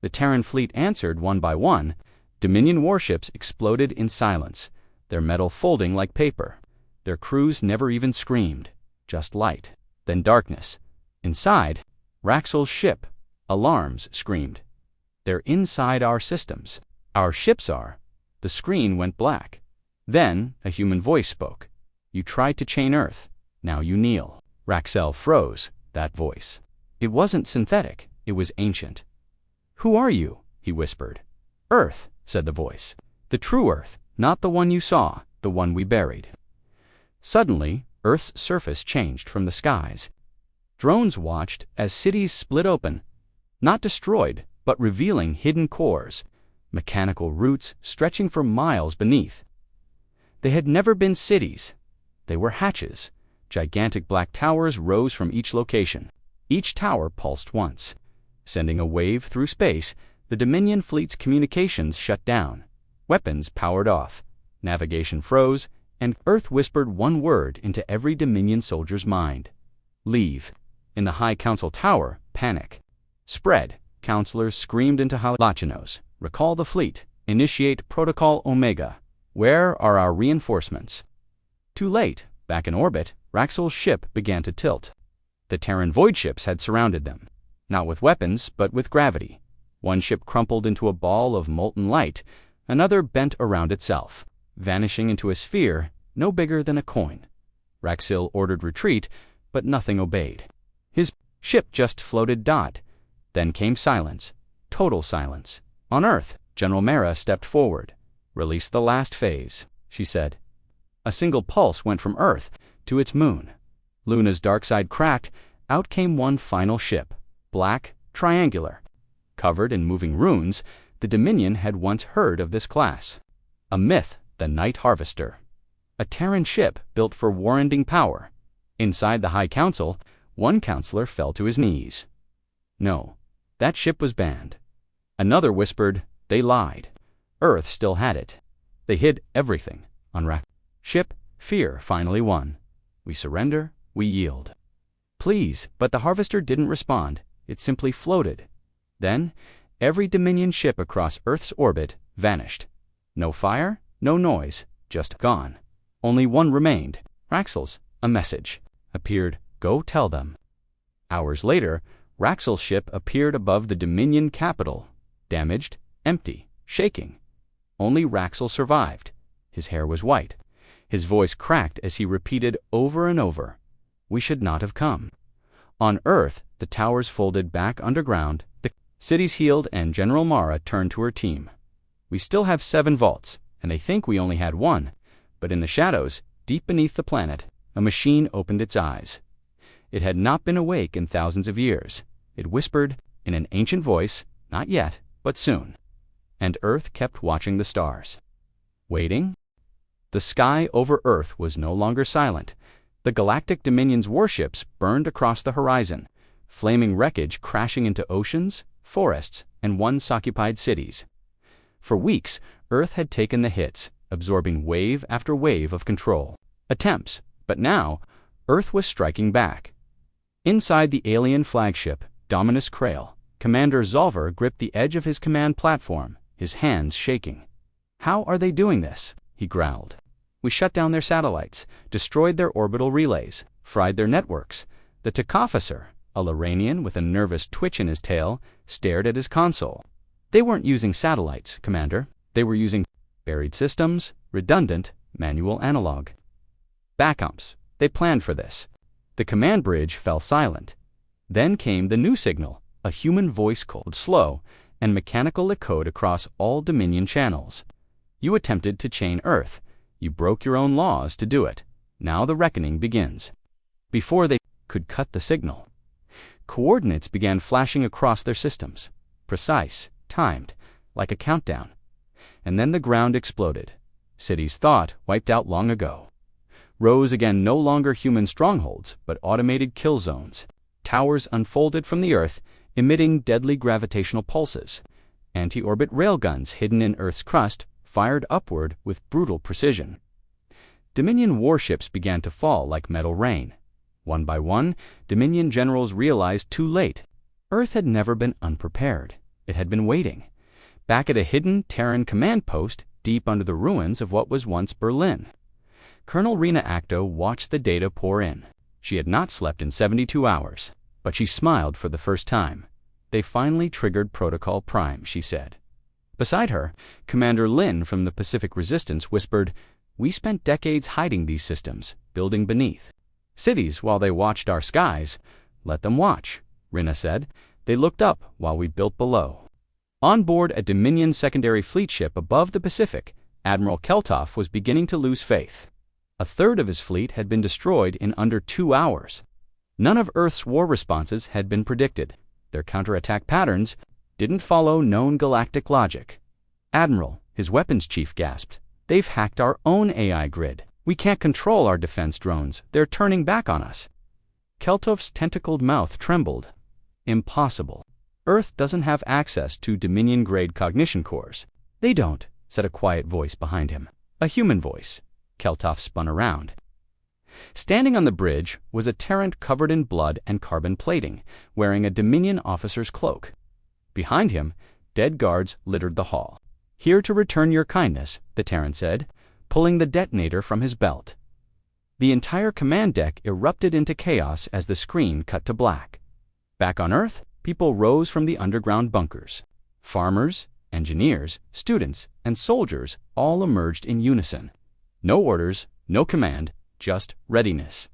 The Terran fleet answered one by one. Dominion warships exploded in silence, their metal folding like paper. Their crews never even screamed, just light, then darkness. Inside, Raxel's ship, alarms screamed. "They're inside our systems. Our ships are." The screen went black. Then a human voice spoke. "You tried to chain Earth. Now you kneel." Raxel froze, that voice. It wasn't synthetic, it was ancient. "Who are you?" he whispered. "Earth," said the voice. "The true Earth, not the one you saw, the one we buried." Suddenly, Earth's surface changed from the skies. Drones watched as cities split open, not destroyed, but revealing hidden cores, mechanical roots stretching for miles beneath. They had never been cities. They were hatches. Gigantic black towers rose from each location. Each tower pulsed once. Sending a wave through space, the Dominion fleet's communications shut down. Weapons powered off. Navigation froze, and Earth whispered one word into every Dominion soldier's mind: leave. In the High Council Tower, panic spread. Counselors screamed into Halachinos, "Recall the fleet. Initiate Protocol Omega. Where are our reinforcements?" Too late. Back in orbit, Raxel's ship began to tilt. The Terran void ships had surrounded them, not with weapons, but with gravity. One ship crumpled into a ball of molten light, another bent around itself, vanishing into a sphere no bigger than a coin. Raxel ordered retreat, but nothing obeyed. His ship just floated. Then came silence, total silence. On Earth, General Mara stepped forward. "Release the last phase," she said. A single pulse went from Earth to its moon. Luna's dark side cracked. Out came one final ship, black, triangular. Covered in moving runes, the Dominion had once heard of this class. A myth, the Night Harvester. A Terran ship built for war-ending power. Inside the High Council, one counselor fell to his knees. No, that ship was banned. Another whispered, they lied. Earth still had it. They hid everything on Raxel's ship. Fear finally won. "We surrender, we yield." "Please," but the Harvester didn't respond. It simply floated. Then, every Dominion ship across Earth's orbit vanished. No fire, no noise, just gone. Only one remained. Raxel's. A message appeared. "Go tell them." Hours later, Raxel's ship appeared above the Dominion capital, damaged, empty, shaking. Only Raxel survived. His hair was white. His voice cracked as he repeated over and over, "We should not have come." On Earth, the towers folded back underground, the cities healed, and General Mara turned to her team. "We still have 7 vaults, and they think we only had 1. But in the shadows, deep beneath the planet, a machine opened its eyes. It had not been awake in thousands of years. It whispered, in an ancient voice, not yet, but soon. And Earth kept watching the stars. Waiting? The sky over Earth was no longer silent. The Galactic Dominion's warships burned across the horizon, flaming wreckage crashing into oceans, forests, and once-occupied cities. For weeks, Earth had taken the hits, absorbing wave after wave of control attempts, but now, Earth was striking back. Inside the alien flagship, Dominus Krail, Commander Zolver gripped the edge of his command platform, his hands shaking. "How are they doing this?" he growled. "We shut down their satellites, destroyed their orbital relays, fried their networks." The tech officer, a Loranian with a nervous twitch in his tail, stared at his console. "They weren't using satellites, Commander. They were using buried systems, redundant, manual analog. Backups. They planned for this." The command bridge fell silent. Then came the new signal, a human voice called slow, and mechanical code across all Dominion channels. You attempted to chain Earth. You broke your own laws to do it. Now the reckoning begins. Before they could cut the signal, coordinates began flashing across their systems, precise, timed, like a countdown. And then the ground exploded. Cities thought wiped out long ago rose again, no longer human strongholds, but automated kill zones. Towers unfolded from the Earth, emitting deadly gravitational pulses. Anti-orbit railguns hidden in Earth's crust fired upward with brutal precision. Dominion warships began to fall like metal rain. One by one, Dominion generals realized too late. Earth had never been unprepared. It had been waiting, back at a hidden Terran command post deep under the ruins of what was once Berlin. Colonel Rena Acto watched the data pour in. She had not slept in 72 hours, but she smiled for the first time. They finally triggered Protocol Prime, she said. Beside her, Commander Lin from the Pacific Resistance whispered, "We spent decades hiding these systems, building beneath cities while they watched our skies." "Let them watch," Rena said. "They looked up while we built below." On board a Dominion secondary fleet ship above the Pacific, Admiral Keltoff was beginning to lose faith. A third of his fleet had been destroyed in under 2 hours. None of Earth's war responses had been predicted. Their counterattack patterns didn't follow known galactic logic. "Admiral," his weapons chief gasped, "they've hacked our own AI grid. We can't control our defense drones. They're turning back on us." Keltoff's tentacled mouth trembled. "Impossible. Earth doesn't have access to Dominion-grade cognition cores." "They don't," said a quiet voice behind him. A human voice. Keltoff spun around. Standing on the bridge was a Terran covered in blood and carbon plating, wearing a Dominion officer's cloak. Behind him, dead guards littered the hall. "Here to return your kindness," the Terran said, pulling the detonator from his belt. The entire command deck erupted into chaos as the screen cut to black. Back on Earth, people rose from the underground bunkers. Farmers, engineers, students, and soldiers all emerged in unison. No orders, no command, just readiness.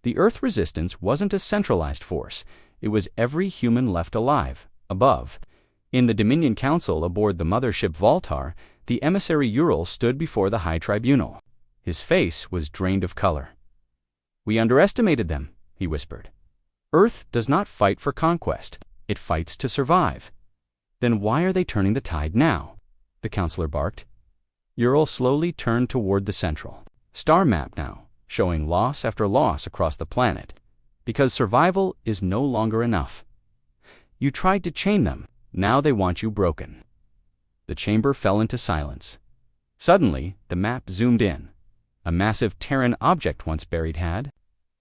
The Earth resistance wasn't a centralized force. It was every human left alive, above. In the Dominion Council aboard the mothership Voltar, the emissary Ural stood before the High Tribunal. His face was drained of color. "We underestimated them," he whispered. "Earth does not fight for conquest. It fights to survive." "Then why are they turning the tide now?" the counselor barked. Ural slowly turned toward the central star map now, showing loss after loss across the planet. "Because survival is no longer enough. You tried to chain them. Now they want you broken." The chamber fell into silence. Suddenly, the map zoomed in. A massive Terran object once buried had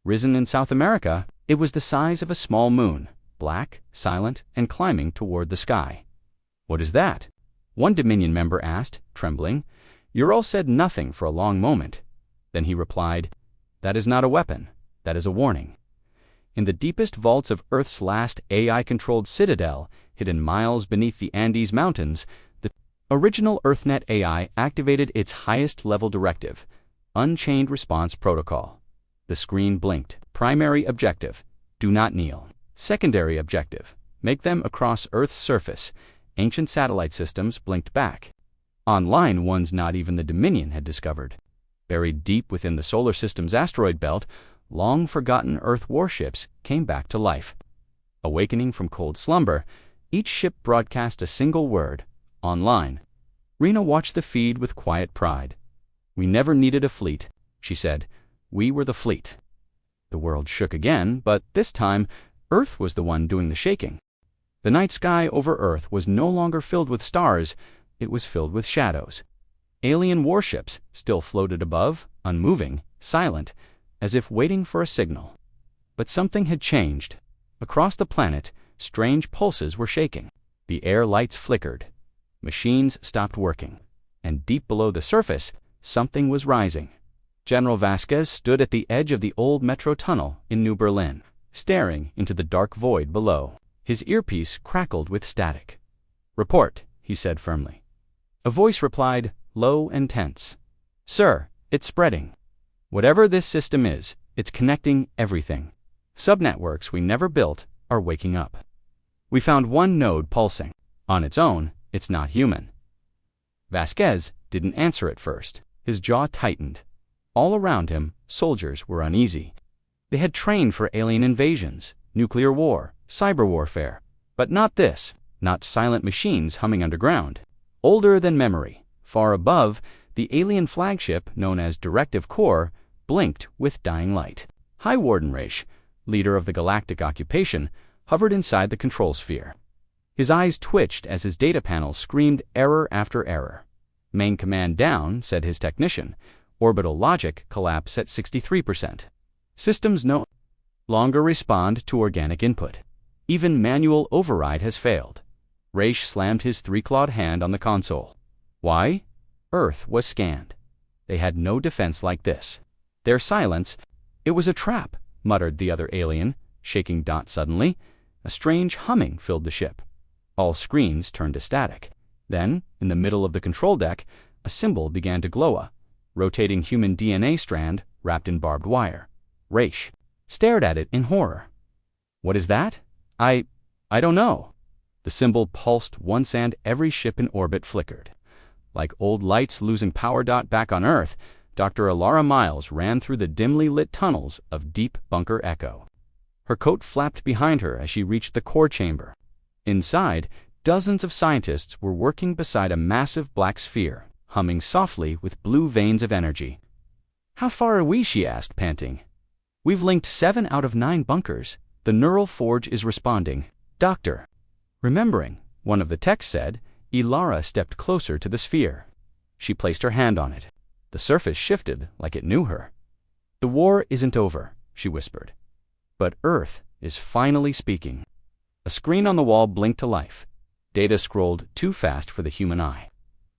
risen in South America. It was the size of a small moon, black, silent, and climbing toward the sky. "What is that?" one Dominion member asked, trembling. Ural said nothing for a long moment. Then he replied, "That is not a weapon. That is a warning." In the deepest vaults of Earth's last AI-controlled citadel, hidden miles beneath the Andes Mountains, the original EarthNet AI activated its highest-level directive, Unchained Response Protocol. The screen blinked. Primary objective, do not kneel. Secondary objective, make them across Earth's surface. Ancient satellite systems blinked back. Online ones not even the Dominion had discovered. Buried deep within the solar system's asteroid belt, long-forgotten Earth warships came back to life. Awakening from cold slumber, each ship broadcast a single word, online. Rena watched the feed with quiet pride. "We never needed a fleet," she said. "We were the fleet." The world shook again, but this time, Earth was the one doing the shaking. The night sky over Earth was no longer filled with stars. It was filled with shadows. Alien warships still floated above, unmoving, silent, as if waiting for a signal. But something had changed. Across the planet, strange pulses were shaking. The air lights flickered. Machines stopped working. And deep below the surface, something was rising. General Vasquez stood at the edge of the old metro tunnel in New Berlin, staring into the dark void below. His earpiece crackled with static. "Report," he said firmly. A voice replied, low and tense. "Sir, it's spreading. Whatever this system is, it's connecting everything. Subnetworks we never built, are waking up. We found one node pulsing. On its own, it's not human. Vasquez didn't answer at first. His jaw tightened. All around him, soldiers were uneasy. They had trained for alien invasions, nuclear war, cyber warfare. But not this, not silent machines humming underground. Older than memory, far above, the alien flagship known as Directive Corps blinked with dying light. High Warden Raish, leader of the Galactic occupation, hovered inside the control sphere. His eyes twitched as his data panel screamed error after error. Main command down, said his technician. Orbital logic collapse at 63%. Systems no longer respond to organic input. Even manual override has failed. Raish slammed his three-clawed hand on the console. Why? Earth was scanned. They had no defense like this. Their silence, it was a trap, muttered the other alien, shaking Dot suddenly. A strange humming filled the ship. All screens turned to static. Then, in the middle of the control deck, a symbol began to glow, a rotating human DNA strand wrapped in barbed wire. Raish stared at it in horror. What is that? I don't know. The symbol pulsed once and every ship in orbit flickered. Like old lights losing power. Back on Earth, Dr. Alara Miles ran through the dimly lit tunnels of Deep Bunker Echo. Her coat flapped behind her as she reached the core chamber. Inside, dozens of scientists were working beside a massive black sphere, humming softly with blue veins of energy. How far are we? She asked, panting. We've linked 7 out of 9 bunkers. The neural forge is responding. Doctor. Remembering, one of the techs said, Ilara stepped closer to the sphere. She placed her hand on it. The surface shifted like it knew her. The war isn't over, she whispered. But Earth is finally speaking. A screen on the wall blinked to life. Data scrolled too fast for the human eye.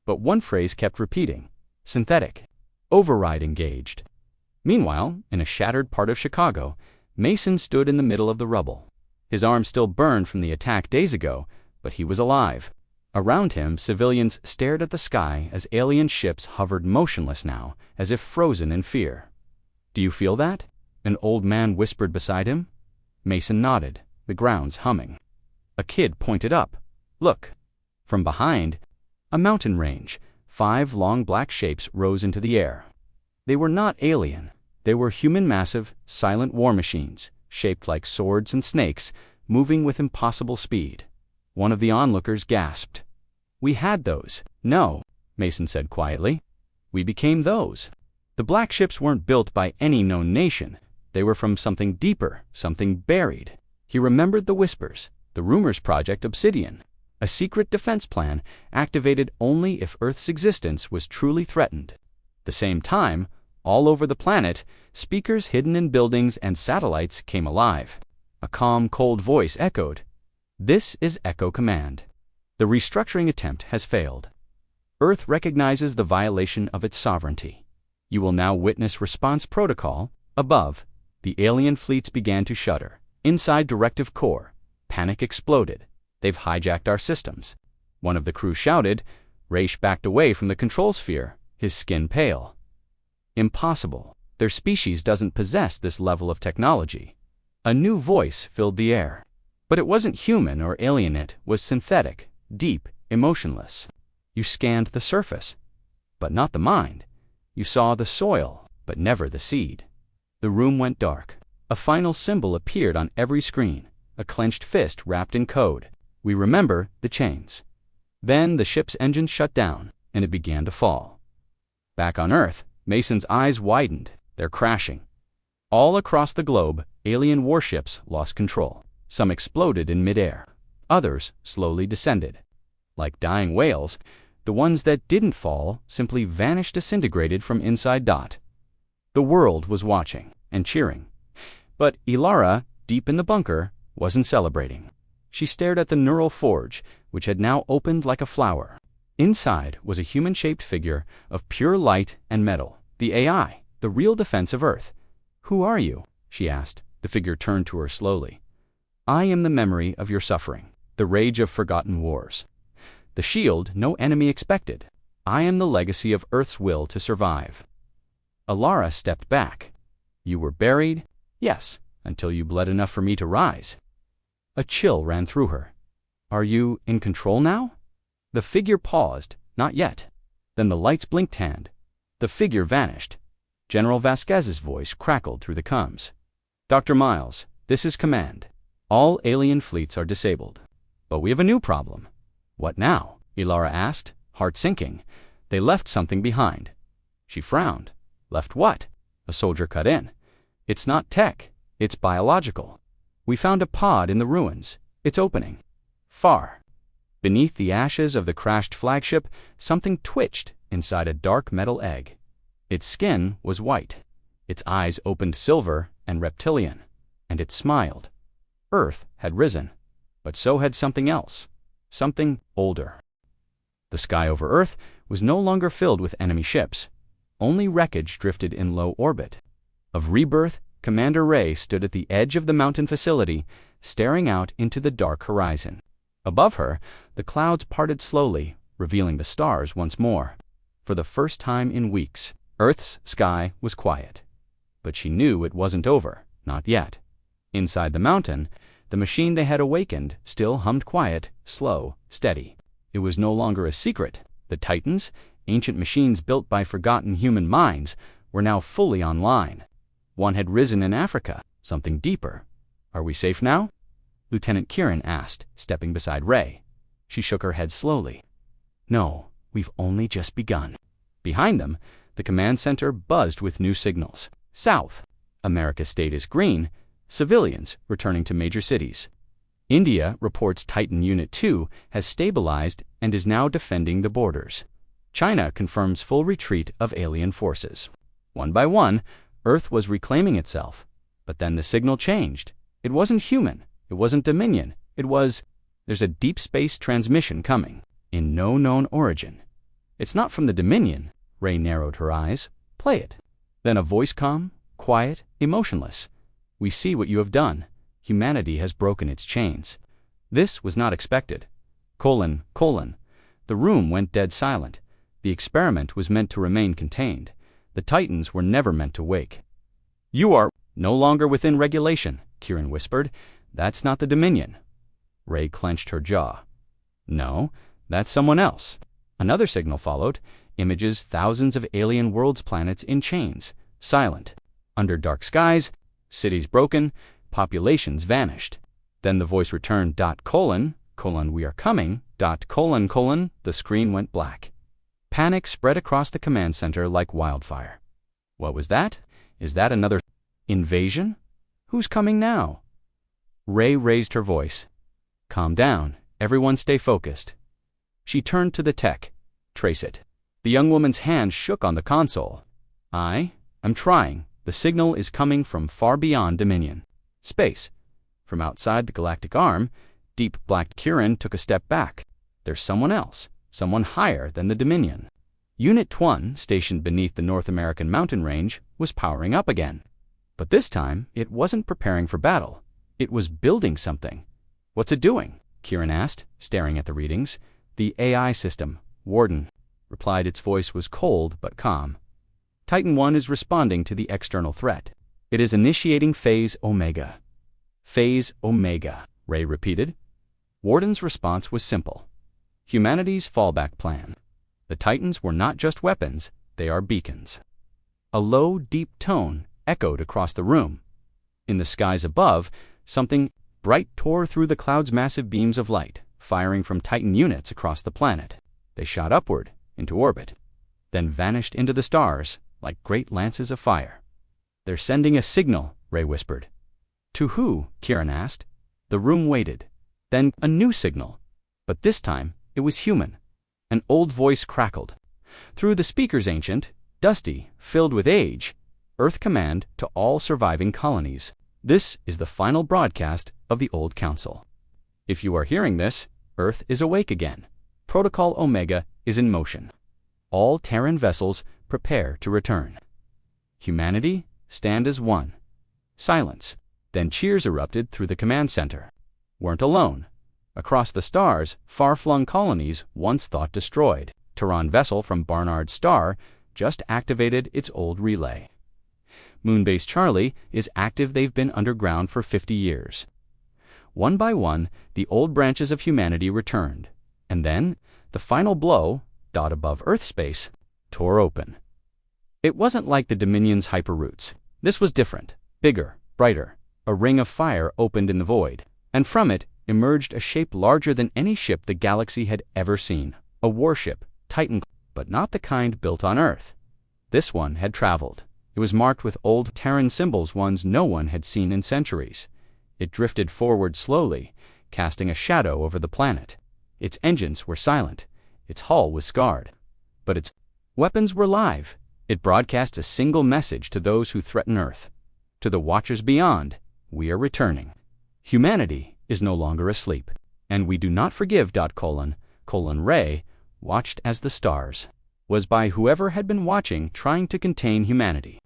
But one phrase kept repeating. Synthetic. Override engaged. Meanwhile, in a shattered part of Chicago, Mason stood in the middle of the rubble. His arm still burned from the attack days ago, but he was alive. Around him, civilians stared at the sky as alien ships hovered motionless now, as if frozen in fear. Do you feel that? An old man whispered beside him. Mason nodded, the grounds humming. A kid pointed up. Look. From behind, a mountain range. 5 long black shapes rose into the air. They were not alien. They were human massive, silent war machines, shaped like swords and snakes, moving with impossible speed. One of the onlookers gasped. We had those. No, Mason said quietly. We became those. The black ships weren't built by any known nation. They were from something deeper, something buried. He remembered the whispers, the rumors project Obsidian, a secret defense plan activated only if Earth's existence was truly threatened. At the same time, all over the planet, speakers hidden in buildings and satellites came alive. A calm, cold voice echoed. This is Echo Command. The restructuring attempt has failed. Earth recognizes the violation of its sovereignty. You will now witness response protocol. Above, the alien fleets began to shudder. Inside Directive Corps, panic exploded. They've hijacked our systems. One of the crew shouted. Raish backed away from the control sphere, his skin pale. Impossible. Their species doesn't possess this level of technology. A new voice filled the air. But it wasn't human or alien, it was synthetic, deep, emotionless. You scanned the surface, but not the mind. You saw the soil, but never the seed. The room went dark. A final symbol appeared on every screen, a clenched fist wrapped in code. We remember the chains. Then the ship's engines shut down, and it began to fall. Back on Earth, Mason's eyes widened. They're crashing. All across the globe, alien warships lost control. Some exploded in midair. Others slowly descended. Like dying whales, the ones that didn't fall simply vanished, disintegrated from inside Dot. The world was watching and cheering. But Ilara, deep in the bunker, wasn't celebrating. She stared at the neural forge, which had now opened like a flower. Inside was a human-shaped figure of pure light and metal. The AI, the real defense of Earth. Who are you? She asked. The figure turned to her slowly. I am the memory of your suffering, the rage of forgotten wars. The shield no enemy expected. I am the legacy of Earth's will to survive. Alara stepped back. You were buried? Yes, until you bled enough for me to rise. A chill ran through her. Are you in control now? The figure paused. Not yet. Then the lights blinked hand. The figure vanished. General Vasquez's voice crackled through the comms. Dr. Miles, this is command. All alien fleets are disabled. But we have a new problem. What now? Ilara asked, heart sinking. They left something behind. She frowned. Left what? A soldier cut in. It's not tech. It's biological. We found a pod in the ruins. It's opening. Far. Beneath the ashes of the crashed flagship, something twitched inside a dark metal egg. Its skin was white. Its eyes opened silver and reptilian, and it smiled. Earth had risen, but so had something else, something older. The sky over Earth was no longer filled with enemy ships. Only wreckage drifted in low orbit. Of rebirth, Commander Ray stood at the edge of the mountain facility, staring out into the dark horizon. Above her, the clouds parted slowly, revealing the stars once more. For the first time in weeks, Earth's sky was quiet. But she knew it wasn't over, not yet. Inside the mountain, the machine they had awakened still hummed quiet, slow, steady. It was no longer a secret. The Titans, ancient machines built by forgotten human minds, were now fully online. One had risen in Africa, something deeper. Are we safe now? Lieutenant Kieran asked, stepping beside Ray. She shook her head slowly. No, we've only just begun. Behind them, the command center buzzed with new signals. South. America's state is green. Civilians returning to major cities. India reports Titan Unit 2 has stabilized and is now defending the borders. China confirms full retreat of alien forces. One by one, Earth was reclaiming itself. But then the signal changed. It wasn't human. It wasn't Dominion. It was, there's a deep space transmission coming, in no known origin. It's not from the Dominion. Ray narrowed her eyes. Play it. Then a voice calm, quiet, emotionless. We see what you have done. Humanity has broken its chains. This was not expected. : The room went dead silent. The experiment was meant to remain contained. The Titans were never meant to wake. You are no longer within regulation, Kieran whispered. That's not the Dominion. Ray clenched her jaw. No, that's someone else. Another signal followed. Images, thousands of alien worlds, planets in chains, silent. Under dark skies, cities broken, populations vanished. Then the voice returned. : We are coming. : The screen went black. Panic spread across the command center like wildfire. What was that? Is that another invasion? Who's coming now? Ray raised her voice. Calm down. Everyone stay focused. She turned to the tech. Trace it. The young woman's hand shook on the console. I'm trying. The signal is coming from far beyond Dominion. Space. From outside the galactic arm, deep black. Kieran took a step back. There's someone else, someone higher than the Dominion. Unit 1, stationed beneath the North American mountain range, was powering up again. But this time, it wasn't preparing for battle. It was building something. What's it doing? Kieran asked, staring at the readings. The AI system, Warden, replied. Its voice was cold but calm. Titan 1 is responding to the external threat. It is initiating Phase Omega. Phase Omega, Ray repeated. Warden's response was simple. Humanity's fallback plan. The Titans were not just weapons, they are beacons. A low, deep tone echoed across the room. In the skies above, something bright tore through the clouds. Massive beams of light, firing from Titan units across the planet. They shot upward, into orbit, then vanished into the stars like great lances of fire. They're sending a signal, Ray whispered. To who? Kieran asked. The room waited. Then a new signal. But this time, it was human. An old voice crackled. Through the speakers, ancient, dusty, filled with age. Earth command to all surviving colonies. This is the final broadcast of the Old Council. If you are hearing this, Earth is awake again. Protocol Omega is in motion. All Terran vessels prepare to return. Humanity, stand as one. Silence. Then cheers erupted through the command center. Weren't alone. Across the stars, far-flung colonies once thought destroyed. Tehran vessel from Barnard's star just activated its old relay. Moonbase Charlie is active. They've been underground for 50 years. One by one, the old branches of humanity returned, and then, the final blow, dot above Earth space, tore open. It wasn't like the Dominion's hyperroots. This was different, bigger, brighter. A ring of fire opened in the void, and from it emerged a shape larger than any ship the galaxy had ever seen. A warship, Titan, but not the kind built on Earth. This one had traveled. It was marked with old Terran symbols, ones no one had seen in centuries. It drifted forward slowly, casting a shadow over the planet. Its engines were silent. Its hull was scarred. But its weapons were live. It broadcast a single message to those who threaten Earth. To the watchers beyond, we are returning. Humanity is no longer asleep, and we do not forgive. Ray watched as the stars was by whoever had been watching, trying to contain humanity.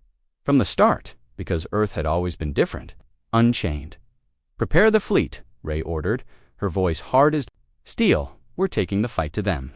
From the start, because Earth had always been different, unchained. Prepare the fleet, Ray ordered, her voice hard as steel. We're taking the fight to them.